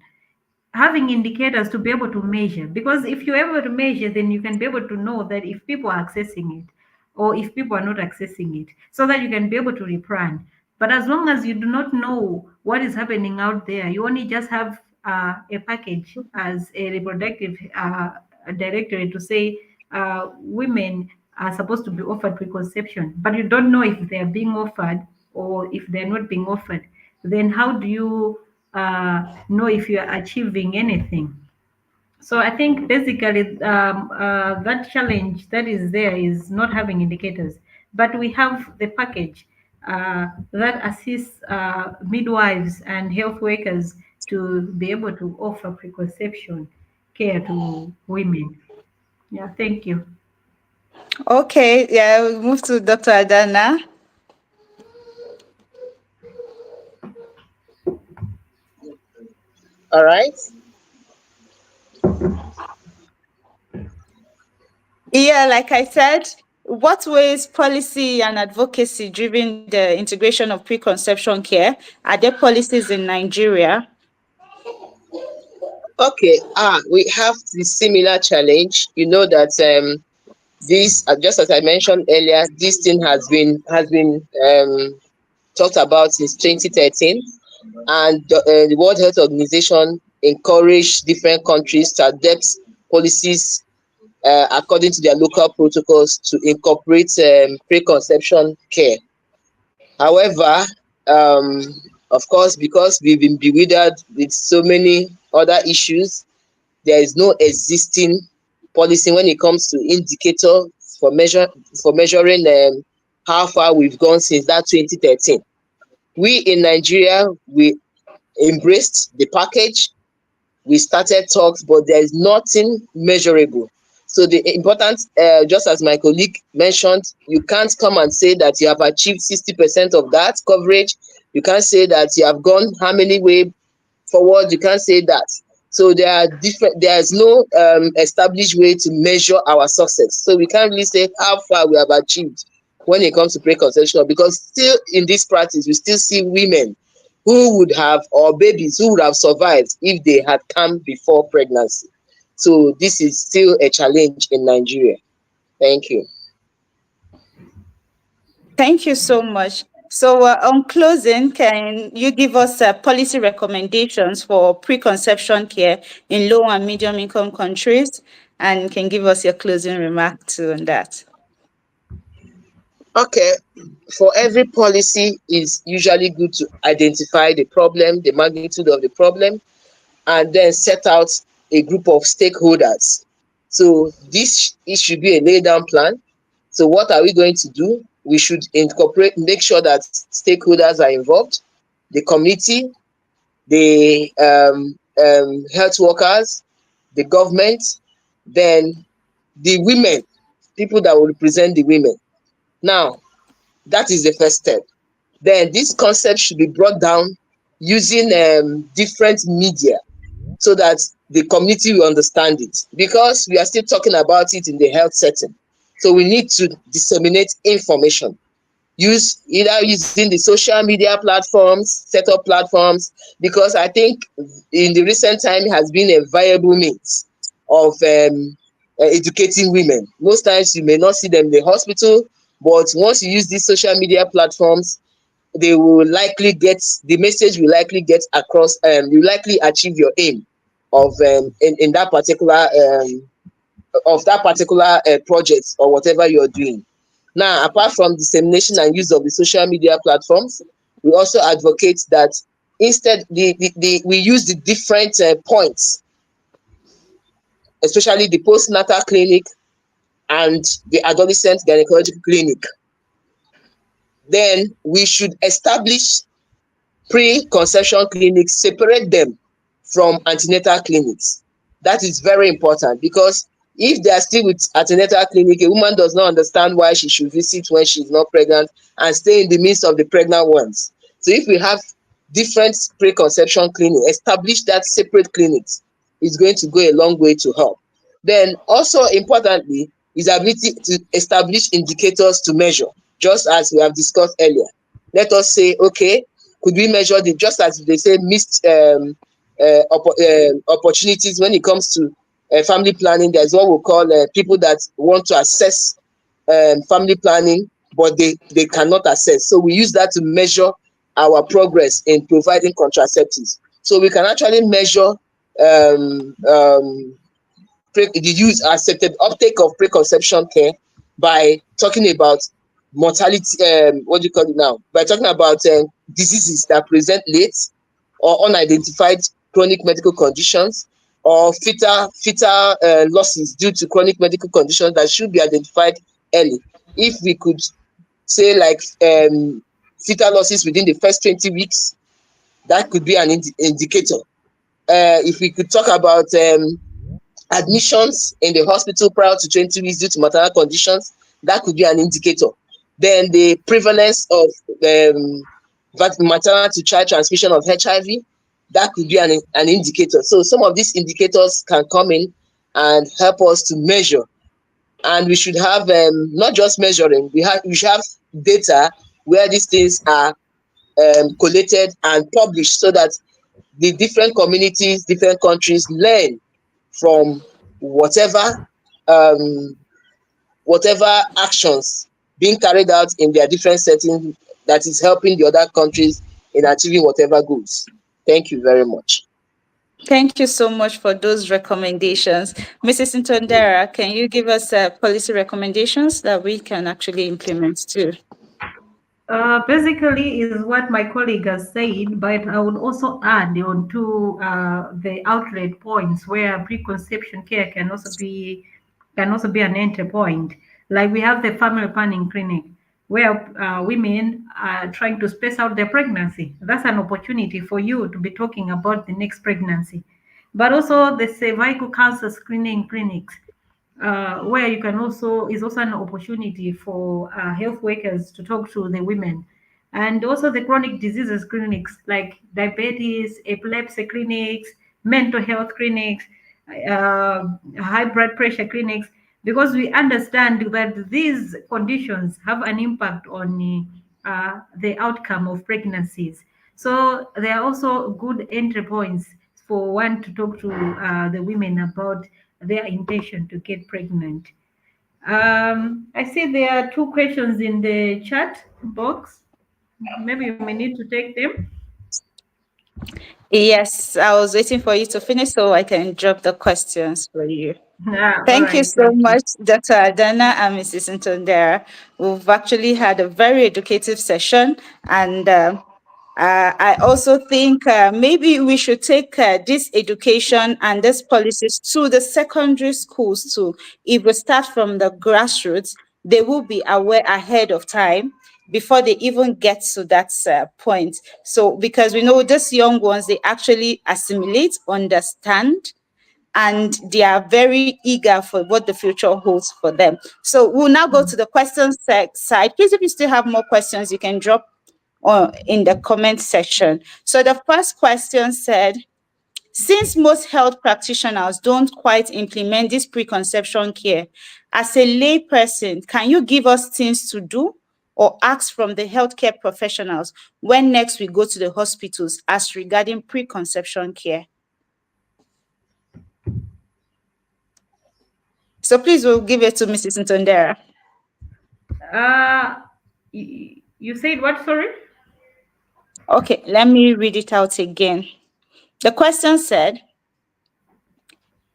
Having indicators to be able to measure, because if you're able to measure, then you can be able to know that if people are accessing it or if people are not accessing it, so that you can be able to replan. But as long as you do not know what is happening out there, you only just have a package as a reproductive directory to say women are supposed to be offered preconception, but you don't know if they are being offered or if they're not being offered, then how do you know if you are achieving anything? So I think basically that challenge that is there is not having indicators, but we have the package that assists midwives and health workers to be able to offer preconception care to women. Yeah, thank you. Okay, yeah, we'll move to Dr. Adana. All right. Yeah, like I said, what ways policy and advocacy driven the integration of preconception care? Are there policies in Nigeria? Okay. We have the similar challenge. You know that this, just as I mentioned earlier, this thing has been talked about since 2013, and the World Health Organization encouraged different countries to adapt policies according to their local protocols to incorporate preconception care. However, um, of course, because we've been bewildered with so many other issues, there is no existing policy when it comes to indicator for measuring how far we've gone since that 2013. We in Nigeria, we embraced the package, we started talks, but there is nothing measurable. So the important, just as my colleague mentioned, you can't come and say that you have achieved 60% of that coverage. You can't say that you have gone how many way forward. You can't say that. So there are different. There is no established way to measure our success. So we can't really say how far we have achieved when it comes to preconception, because still in this practice we still see women who would have, or babies who would have survived if they had come before pregnancy. So this is still a challenge in Nigeria. Thank you. Thank you so much. So on closing, can you give us policy recommendations for preconception care in low and medium income countries, and can give us your closing remark too on that? Okay, for every policy, it's usually good to identify the problem, the magnitude of the problem, and then set out a group of stakeholders. So it should be a laid down plan. So what are we going to do? We should make sure that stakeholders are involved, the community, the health workers, the government, then the women, people that will represent the women. Now, that is the first step. Then this concept should be brought down using different media so that the community will understand it, because we are still talking about it in the health setting. So we need to disseminate information. Either using the social media platforms, set up platforms, because I think in the recent time has been a viable means of educating women. Most times you may not see them in the hospital, but once you use these social media platforms, they will likely get the message, will likely get across, you likely achieve your aim of in that particular project or whatever you're doing. Now, apart from dissemination and use of the social media platforms, we also advocate that instead we use the different points, especially the postnatal clinic and the adolescent gynecological clinic. Then we should establish pre-conception clinics, separate them from antenatal clinics. That is very important, because if they are still with antenatal clinic, a woman does not understand why she should visit when she's not pregnant and stay in the midst of the pregnant ones. So if we have different preconception clinics, establish that separate clinics, is going to go a long way to help. Then also importantly is ability to establish indicators to measure, just as we have discussed earlier. Let us say, okay, could we measure the, just as they say, missed opportunities when it comes to family planning? There's what we call people that want to assess family planning, but they cannot assess. So we use that to measure our progress in providing contraceptives. So we can actually measure the use accepted uptake of preconception care by talking about mortality, what do you call it now? By talking about diseases that present late or unidentified chronic medical conditions, or fetal losses due to chronic medical conditions that should be identified early. If we could say like fetal losses within the first 20 weeks, that could be an indicator. If we could talk about admissions in the hospital prior to 20 weeks due to maternal conditions, that could be an indicator. Then the prevalence of maternal to child transmission of HIV, that could be an indicator. So some of these indicators can come in and help us to measure. And we should have not just measuring, we should have data where these things are collated and published, so that the different communities, different countries learn from whatever actions being carried out in their different settings that is helping the other countries in achieving whatever goals. Thank you very much. Thank you so much for those recommendations. Mrs. Ntondera, can you give us policy recommendations that we can actually implement too? Basically is what my colleague has said, but I would also add on to the outlet points where preconception care can also be an entry point. Like we have the family planning clinic where women are trying to space out their pregnancy. That's an opportunity for you to be talking about the next pregnancy. But also the cervical cancer screening clinics, where you can also is also an opportunity for health workers to talk to the women, and also the chronic diseases clinics like diabetes, epilepsy clinics, mental health clinics, high blood pressure clinics, because we understand that these conditions have an impact on the outcome of pregnancies. So there are also good entry points for one to talk to the women about their intention to get pregnant. I see there are 2 questions in the chat box. Maybe you may need to take them. Yes, I was waiting for you to finish so I can drop the questions for you. Thank you so Thank you. much, Dr. Adana and Mrs. Ntondera. We've actually had a very educative session, and I also think maybe we should take this education and these policies to the secondary schools too. If we start from the grassroots, they will be aware ahead of time before they even get to that point. So because we know these young ones, they actually assimilate, understand, and they are very eager for what the future holds for them. So we'll now go to the questions side. Please, if you still have more questions, you can drop in the comment section. So the first question said, since most health practitioners don't quite implement this preconception care, as a lay person, can you give us things to do or ask from the healthcare professionals when next we go to the hospitals as regarding preconception care? So please, we'll give it to Mrs. Ntondera. You said what, sorry? Okay, let me read it out again. The question said,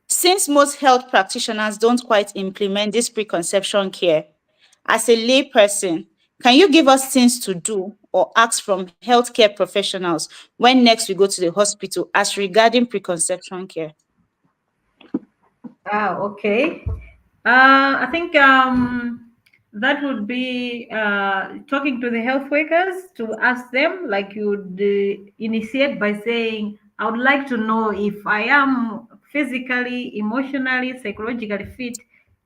since most health practitioners don't quite implement this preconception care, as a layperson, can you give us things to do or ask from healthcare professionals when next we go to the hospital as regarding preconception care? Okay. I think that would be talking to the health workers to ask them, like you would initiate by saying, I would like to know if I am physically, emotionally, psychologically fit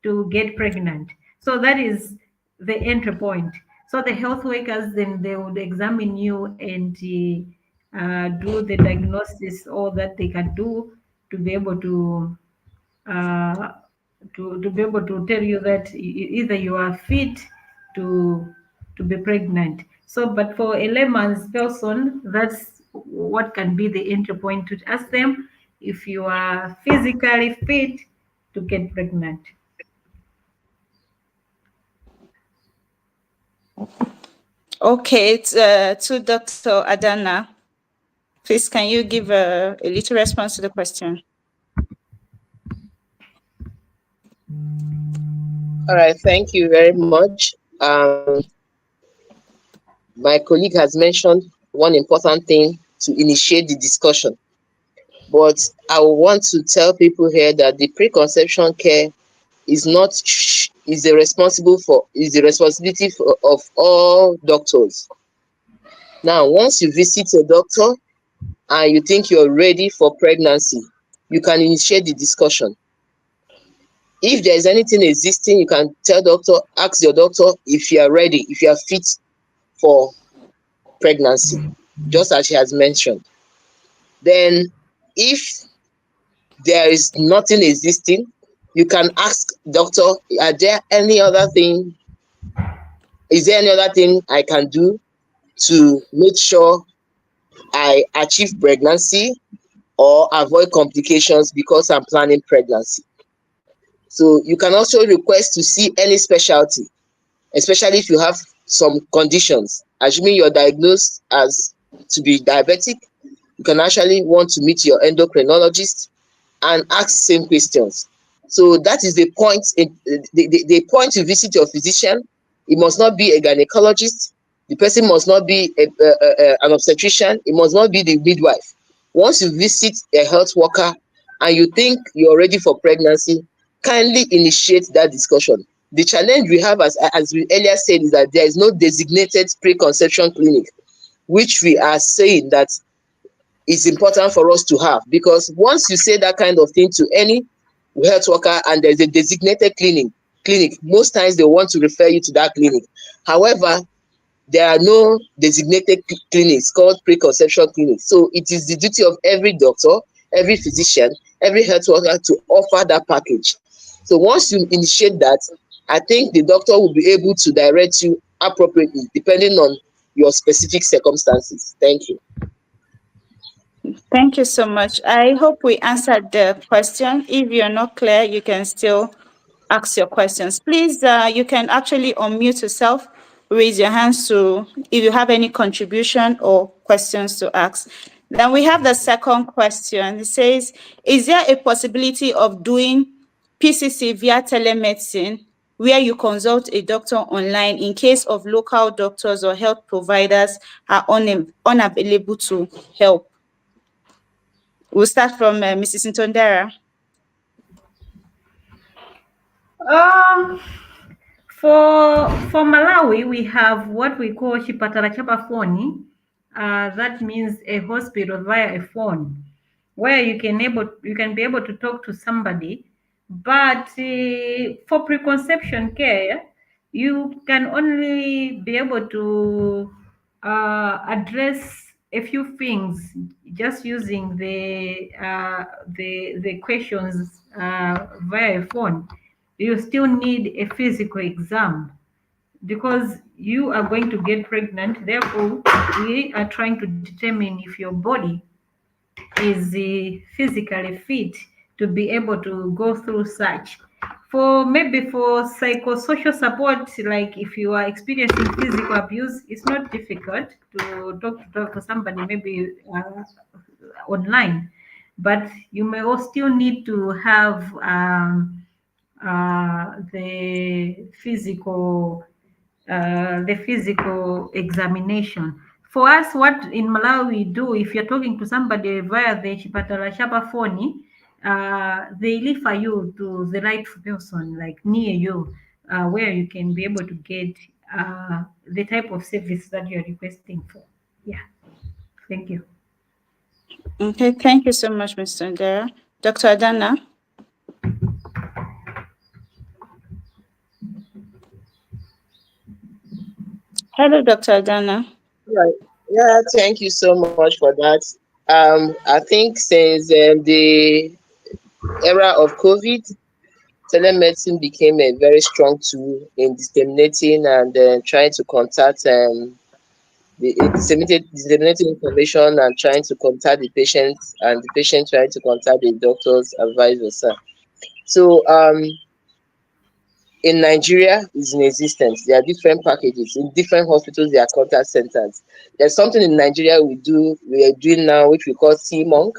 to get pregnant. So that is the entry point. So the health workers, then they would examine you and do the diagnosis, all that they can do to be able uh, to be able to tell you that either you are fit to be pregnant. So, but for a layman's person, that's what can be the entry point to ask them if you are physically fit to get pregnant. Okay, to Dr. Adana, please can you give a little response to the question? All right, thank you very much. My colleague has mentioned one important thing to initiate the discussion, but I want to tell people here that the preconception care is not is the responsibility of all doctors. Now, once you visit a doctor and you think you're ready for pregnancy, you can initiate the discussion. If there is anything existing, you can ask your doctor if you are ready, if you are fit for pregnancy, just as she has mentioned. Then, if there is nothing existing, you can ask doctor, is there any other thing I can do to make sure I achieve pregnancy or avoid complications because I'm planning pregnancy? So you can also request to see any specialty, especially if you have some conditions. Assuming you're diagnosed as to be diabetic, you can actually want to meet your endocrinologist and ask same questions. So that is the point. The point to visit your physician. It must not be a gynecologist. The person must not be an obstetrician. It must not be the midwife. Once you visit a health worker and you think you're ready for pregnancy, kindly initiate that discussion. The challenge we have, as we earlier said, is that there is no designated preconception clinic, which we are saying that is important for us to have, because once you say that kind of thing to any health worker and there's a designated clinic, most times they want to refer you to that clinic. However, there are no designated clinics called preconception clinics. So it is the duty of every doctor, every physician, every health worker to offer that package. So once you initiate that, I think the doctor will be able to direct you appropriately depending on your specific circumstances. Thank you. Thank you so much. I hope we answered the question. If you're not clear, you can still ask your questions. Please, you can actually unmute yourself, raise your hands to if you have any contribution or questions to ask. Then we have the second question. It says, is there a possibility of doing PCC via telemedicine where you consult a doctor online in case of local doctors or health providers are unavailable to help? We'll start from Mrs. Ntondera. For Malawi, we have what we call chipatala chapa phone. That means a hospital via a phone, where you can be able to talk to somebody. But for preconception care, you can only be able to address a few things just using the questions via a phone. You still need a physical exam because you are going to get pregnant. Therefore, we are trying to determine if your body is physically fit to be able to go through such. For psychosocial support, like if you are experiencing physical abuse, it's not difficult to talk to somebody, maybe online, but you may also still need to have the physical the physical examination. For us, what in Malawi we do, if you're talking to somebody via the Chipatala Shapa phone, they refer you to the right person, like near you, where you can be able to get the type of service that you're requesting for. Yeah, thank you. Okay, thank you so much, Mr. Ndera. Dr. Adana? Hello, Dr. Adana. Right. Yeah, thank you so much for that. I think since the era of COVID, telemedicine became a very strong tool in disseminating and trying to contact disseminating information and trying to contact the patient, and the patient trying to contact the doctors and vice versa. So in Nigeria is in existence. There are different packages in different hospitals. There are contact centers. There's something in Nigeria we are doing now, which we call CMONC,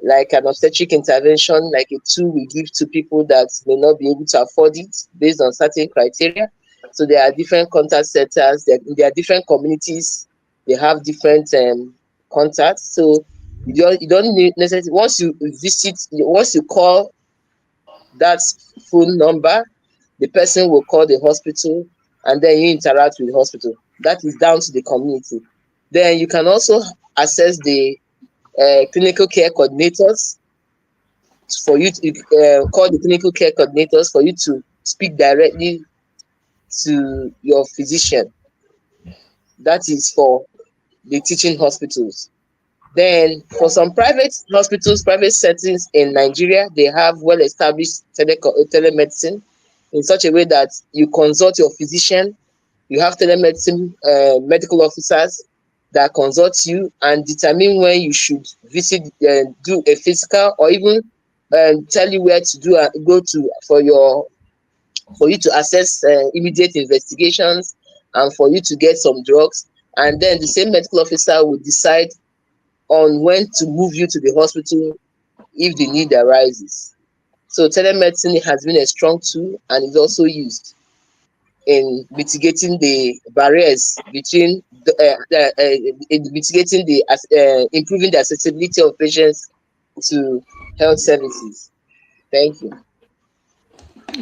like an obstetric intervention, like a tool we give to people that may not be able to afford it based on certain criteria. So there are different contact centers. There are different communities. They have different contacts. So you don't need necessarily, once you call that phone number, the person will call the hospital and then you interact with the hospital. That is down to the community. Then you can also access the clinical care coordinators for you to call the clinical care coordinators for you to speak directly to your physician. That is for the teaching hospitals. Then for some private hospitals, private settings in Nigeria, they have well-established telemedicine in such a way that you consult your physician. You have telemedicine medical officers that consult you and determine when you should visit, do a physical, or even tell you where to go to for you to assess immediate investigations and for you to get some drugs. And then the same medical officer will decide on when to move you to the hospital if the need arises. So telemedicine has been a strong tool and is also used in mitigating the barriers between improving the accessibility of patients to health services. Thank you.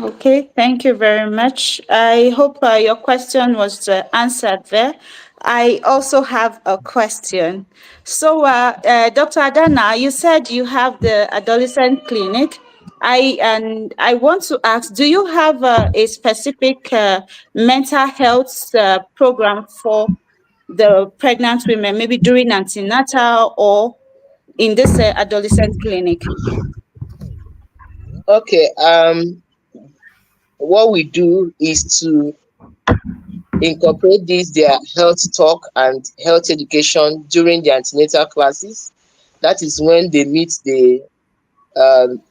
Okay, thank you very much. I hope your question was answered there. I also have a question. So, Dr. Adana, you said you have the adolescent clinic. I want to ask, do you have a specific mental health program for the pregnant women, maybe during antenatal or in this adolescent clinic? Okay. What we do is to incorporate their health talk and health education during the antenatal classes. That is when they meet the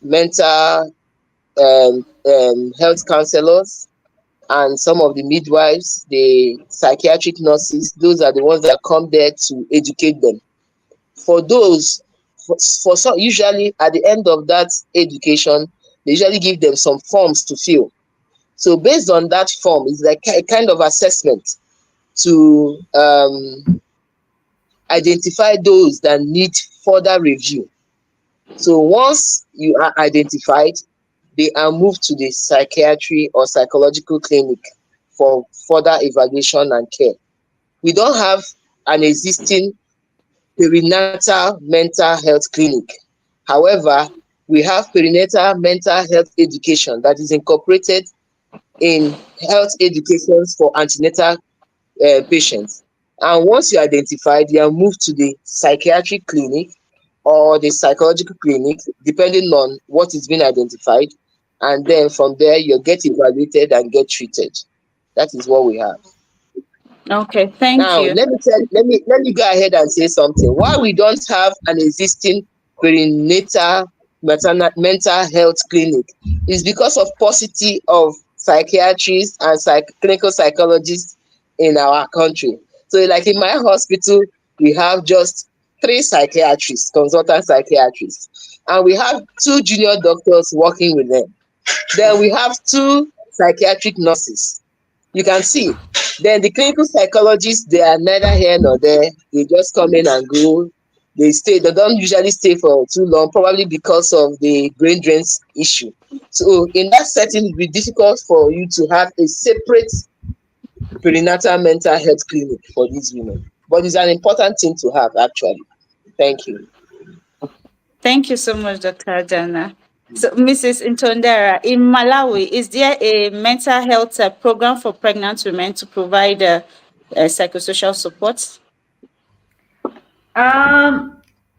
mental health counselors and some of the midwives, the psychiatric nurses. Those are the ones that come there to educate them. For those, for some, usually at the end of that education, they usually give them some forms to fill. So based on that form, it's like a kind of assessment to identify those that need further review. So once you are identified, they are moved to the psychiatry or psychological clinic for further evaluation and care. We don't have an existing perinatal mental health clinic. However, we have perinatal mental health education that is incorporated in health educations for antenatal patients. And once you're identified, you are moved to the psychiatric clinic or the psychological clinic, depending on what is being identified. And then from there, you get evaluated and get treated. That is what we have. Okay, thank Now, you. let me go ahead and say something. Why we don't have an existing perinatal mental health clinic is because of paucity of psychiatrists and clinical psychologists in our country. So, like in my hospital, we have just 3 psychiatrists, consultant psychiatrists, and we have 2 junior doctors working with them. Then we have 2 psychiatric nurses. You can see Then the clinical psychologists, they are neither here nor there. They just come in and go. They stay. They don't usually stay for too long, probably because of the brain drains issue. So in that setting, it will be difficult for you to have a separate perinatal mental health clinic for these women. But it's an important thing to have, actually. Thank you. Thank you so much, Dr. Adana. So, Mrs. Intondera, in Malawi, is there a mental health program for pregnant women to provide psychosocial support?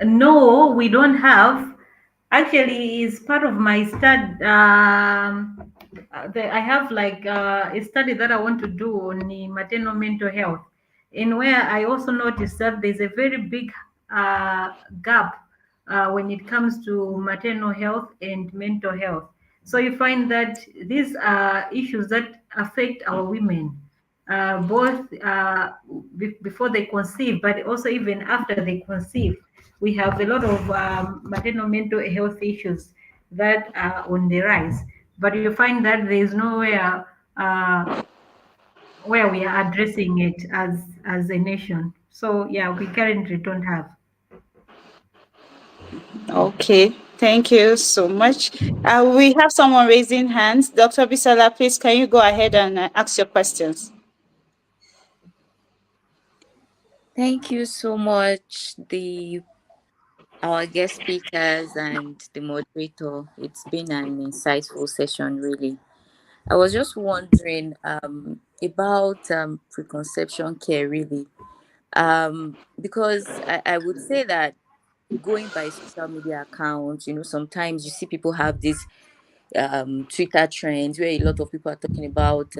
No, we don't have. Actually, it's part of my study. I have like a study that I want to do on the maternal mental health, in where I also noticed that there's a very big gap when it comes to maternal health and mental health. So you find that these are issues that affect our women, both before they conceive, but also even after they conceive. We have a lot of maternal mental health issues that are on the rise, but you find that there is nowhere where we are addressing it as a nation. So yeah, we currently don't have. Okay, thank you so much. We have someone raising hands. Dr. Bisala, please, can you go ahead and ask your questions? Thank you so much, our guest speakers and the moderator. It's been an insightful session, really. I was just wondering about preconception care, really, because I would say that going by social media accounts, sometimes you see people have these Twitter trends where a lot of people are talking about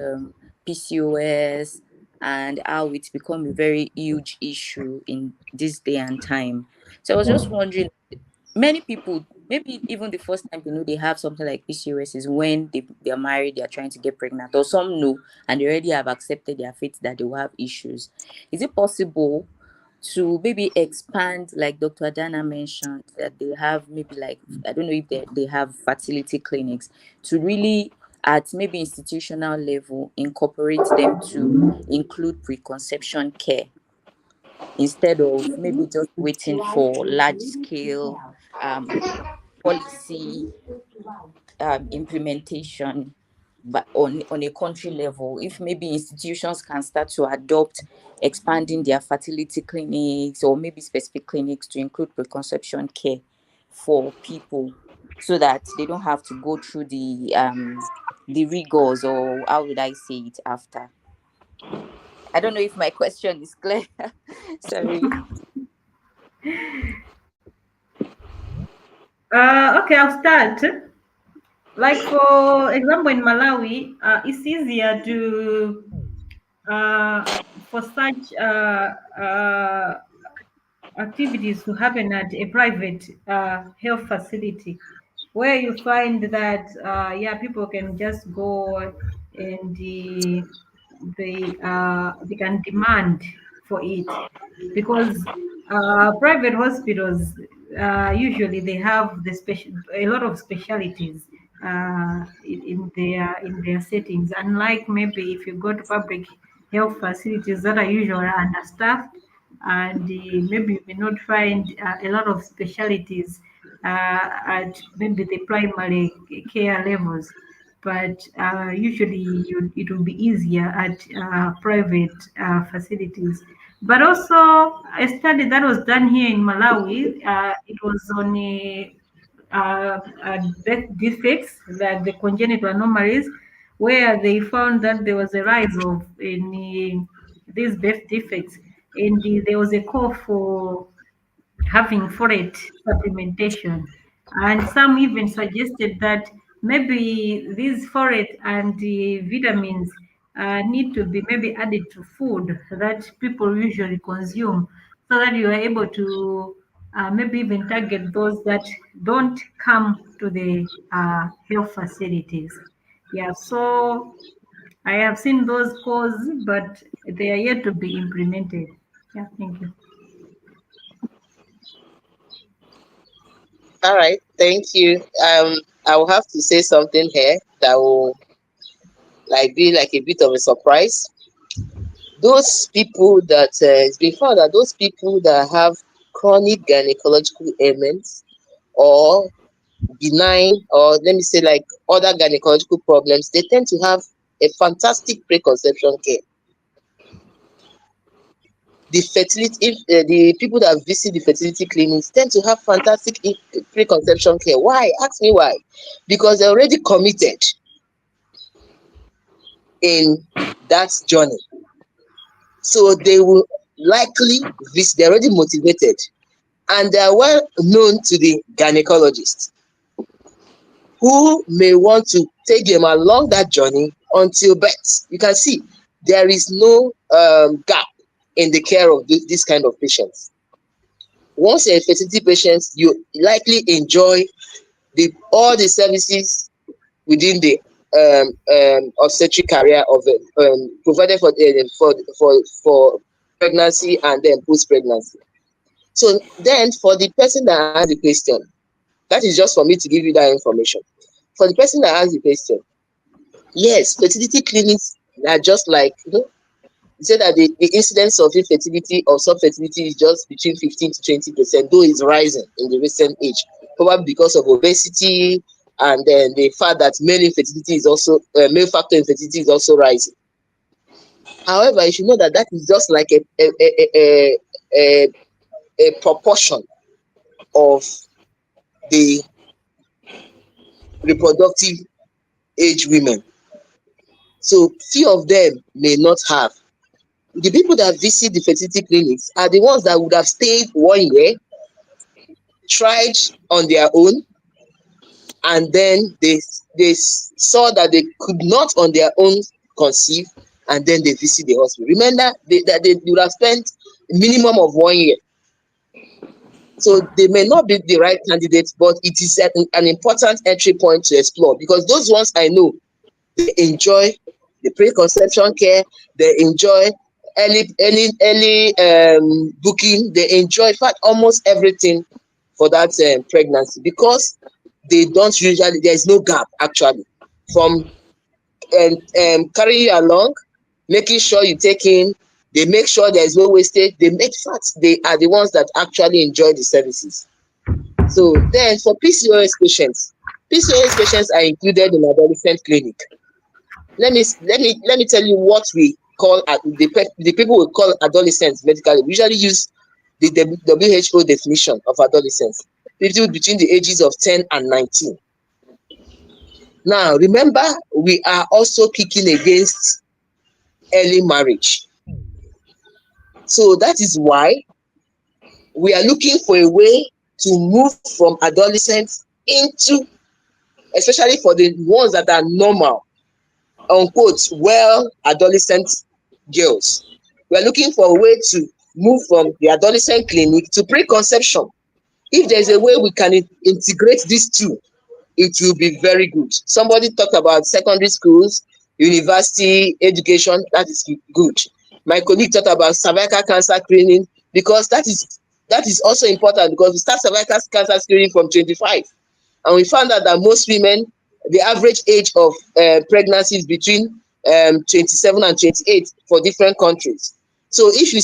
PCOS and how it's become a very huge issue in this day and time. So I was just wondering, many people, maybe even the first time they have something like PCOS is when they're married, they're trying to get pregnant, or some know and they already have accepted their fate that they will have issues. Is it possible to maybe expand, like Dr. Adana mentioned, that they have maybe like, I don't know if they have fertility clinics, to really at maybe institutional level incorporate them to include preconception care instead of maybe just waiting for large scale policy implementation, but on a country level, if maybe institutions can start to adopt expanding their fertility clinics or maybe specific clinics to include preconception care for people, so that they don't have to go through the rigors, or how would I say it, after. I don't know if my question is clear. Sorry. Okay, I'll start. Like for example, in Malawi, it's easier to for such activities to happen at a private health facility, where you find that yeah, people can just go and they can demand for it, because private hospitals usually they have a lot of specialties in their settings. Unlike maybe if you go to public health facilities that are usually understaffed, and maybe you may not find a lot of specialties at maybe the primary care levels, but usually it will be easier at private facilities. But also, a study that was done here in Malawi, it was on birth defects, like the congenital anomalies, where they found that there was a rise of in these birth defects, and there was a call for having folate supplementation. And some even suggested that maybe these folate and the vitamins need to be maybe added to food that people usually consume, so that you are able to maybe even target those that don't come to the health facilities. Yeah, so I have seen those calls, but they are yet to be implemented. Yeah, thank you. All right, thank you. I will have to say something here that will like be like a bit of a surprise. those people that it's been found that those people that have chronic gynecological ailments or benign, or let me say like other gynecological problems, they tend to have a fantastic preconception care. The fertility, the people that visit the fertility clinics tend to have fantastic preconception care. Why? Ask me why. Because they're already committed in that journey. So they will likely visit, they're already motivated, and they are well known to the gynecologist, who may want to take them along that journey until birth. You can see there is no gap in the care of this kind of patients. Once you're a fertility patient, you likely enjoy all the services within the obstetric career of provided for pregnancy and then post-pregnancy. So then for the person that has the question, that is just for me to give you that information. For the person that has the question, yes, fertility clinics are just like, you say that the incidence of infertility or subfertility is just between 15 to 20%, though it's rising in the recent age, probably because of obesity and then the fact that male infertility is also male factor infertility is also rising. However, you should know that that is just like a proportion of the reproductive age women. So few of them may not have. The people that visit the fertility clinics are the ones that would have stayed 1 year, tried on their own, and then they saw that they could not on their own conceive, and then they visit the hospital. Remember that they would have spent a minimum of 1 year. So they may not be the right candidates, but it is an important entry point to explore, because those ones I know, they enjoy the preconception care, they enjoy early booking, they enjoy, in fact, almost everything for that pregnancy, because they don't usually, there's no gap actually from carrying you along, making sure you take in, they make sure there's no wastage, they make facts, they are the ones that actually enjoy the services. So then for PCOS patients are included in adolescent clinic. Let me tell you what we call the people we call adolescents medically. We usually use the WHO definition of adolescents, people between the ages of 10 and 19. Now, remember, we are also kicking against early marriage. So that is why we are looking for a way to move from adolescents into, especially for the ones that are normal, unquote, well adolescent girls. We are looking for a way to move from the adolescent clinic to preconception. If there's a way we can integrate these two, it will be very good. Somebody talked about secondary schools, university education, that is good. My colleague talked about cervical cancer screening, because that is also important, because we start cervical cancer screening from 25. And we found out that most women, the average age of pregnancy is between 27 and 28 for different countries. So if you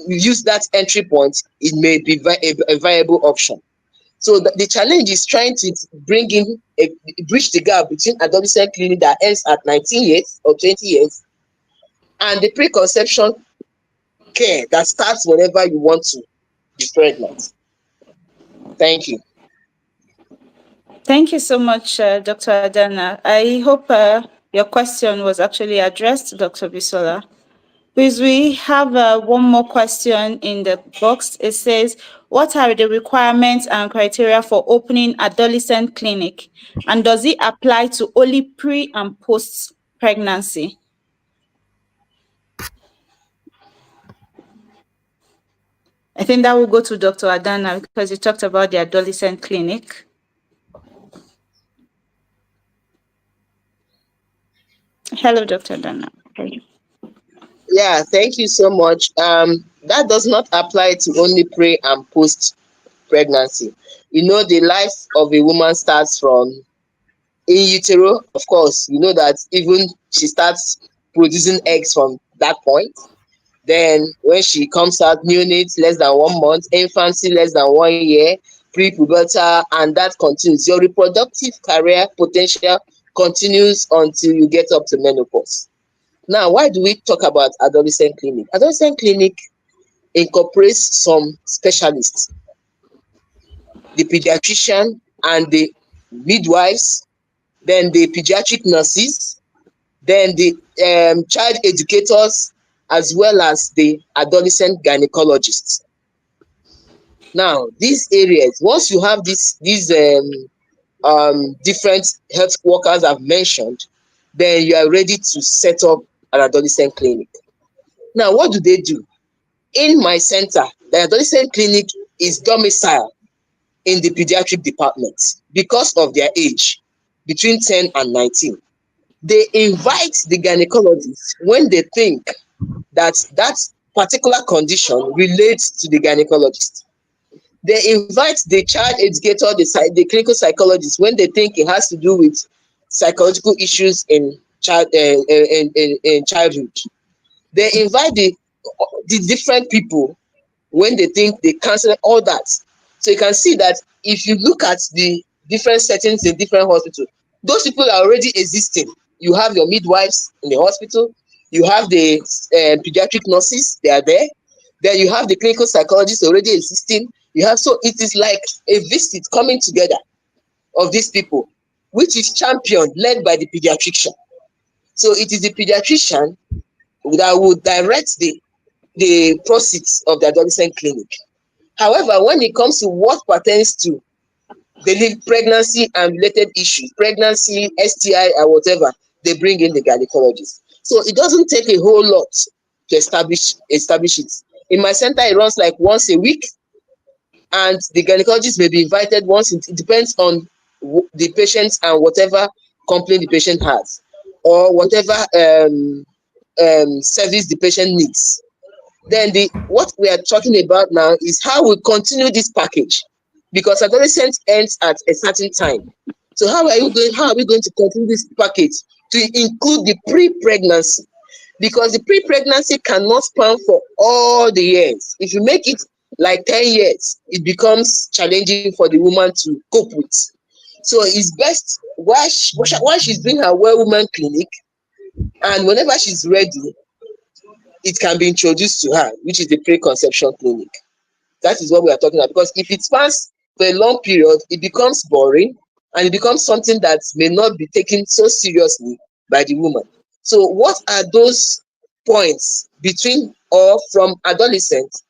use that entry point, it may be a viable option. So the challenge is trying to bridge the gap between adolescent clinic that ends at 19 years or 20 years and the preconception care that starts whenever you want to be pregnant. Thank you. Thank you so much, Dr. Adana. I hope your question was actually addressed, Dr. Bisola. Please, we have one more question in the box. It says, what are the requirements and criteria for opening adolescent clinic? And does it apply to only pre and post pregnancy? I think that will go to Dr. Adana, because you talked about the adolescent clinic. Hello, Dr. Adana. Okay. Yeah, thank you so much. That does not apply to only pre and post pregnancy. The life of a woman starts from in utero. Of course, that even she starts producing eggs from that point. Then when she comes out, neonates less than 1 month, infancy less than 1 year, pre-pubertal, and that continues. Your reproductive career potential continues until you get up to menopause. Now, why do we talk about adolescent clinic? Adolescent clinic incorporates some specialists, the pediatrician and the midwives, then the pediatric nurses, then the child educators, as well as the adolescent gynecologists. Now, these areas, once you have these different health workers I've mentioned, then you are ready to set up an adolescent clinic. Now, what do they do? In my center, the adolescent clinic is domiciled in the pediatric department because of their age, between 10 and 19. They invite the gynecologist when they think that that particular condition relates to the gynecologist. They invite the child educator, the clinical psychologist, when they think it has to do with psychological issues in childhood. They invite the different people when they think they cancel all that. So you can see that if you look at the different settings in different hospitals, those people are already existing. You have your midwives in the hospital, you have the pediatric nurses, they are there. Then you have the clinical psychologists already existing. You have, so it is like a visit coming together of these people, which is championed, led by the pediatrician. So it is the pediatrician that will direct the proceeds of the adolescent clinic. However, when it comes to what pertains to pregnancy and related issues, pregnancy, STI, or whatever, they bring in the gynecologist. So it doesn't take a whole lot to establish it. In my center, it runs like once a week, and the gynecologist may be invited once. It depends on the patient and whatever complaint the patient has, or whatever service the patient needs. Then what we are talking about now is how we continue this package, because adolescent ends at a certain time. So how are we going to continue this package to include the pre-pregnancy? Because the pre-pregnancy cannot span for all the years. If you make it like 10 years, it becomes challenging for the woman to cope with. So it's best while she's doing her well woman clinic, and whenever she's ready, it can be introduced to her, which is the preconception clinic. That is what we are talking about. Because if it spans for a long period, it becomes boring, and it becomes something that may not be taken so seriously by the woman. So what are those points between or from adolescent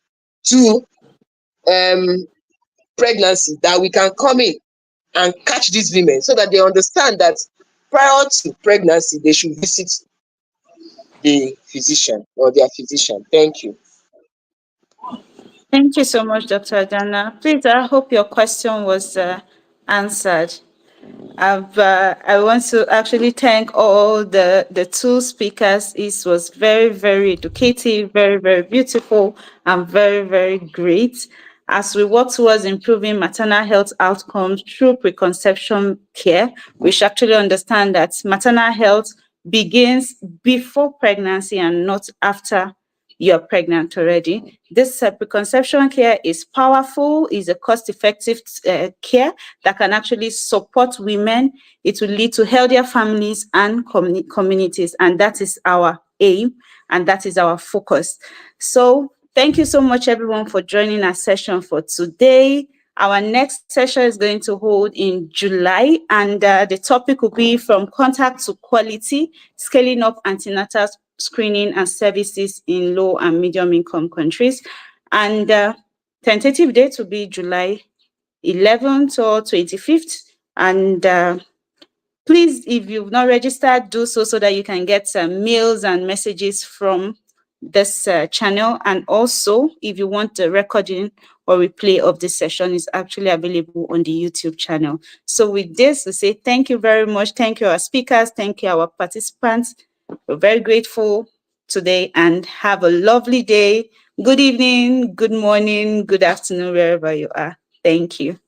to pregnancy that we can come in and catch these women, so that they understand that prior to pregnancy, they should visit the physician or their physician? Thank you. Thank you so much, Dr. Adana. Please, I hope your question was answered. I want to actually thank all the two speakers. It was very, very educative, very, very beautiful, and very, very great. As we work towards improving maternal health outcomes through preconception care, we should actually understand that maternal health begins before pregnancy and not after you're pregnant already. This preconception care is powerful, is a cost-effective care that can actually support women. It will lead to healthier families and communities, and that is our aim, and that is our focus. So thank you so much, everyone, for joining our session for today. Our next session is going to hold in July, and the topic will be from contact to quality, scaling up antenatal screening and services in low and medium income countries. And tentative date will be July 11th or 25th. And please, if you've not registered, do so that you can get mails and messages from this channel. And also, if you want the recording or replay of this session, is actually available on the YouTube channel. So with this, we say thank you very much. Thank you, our speakers. Thank you, our participants. We're very grateful today, and have a lovely day. Good evening, good morning, good afternoon, wherever you are. Thank you.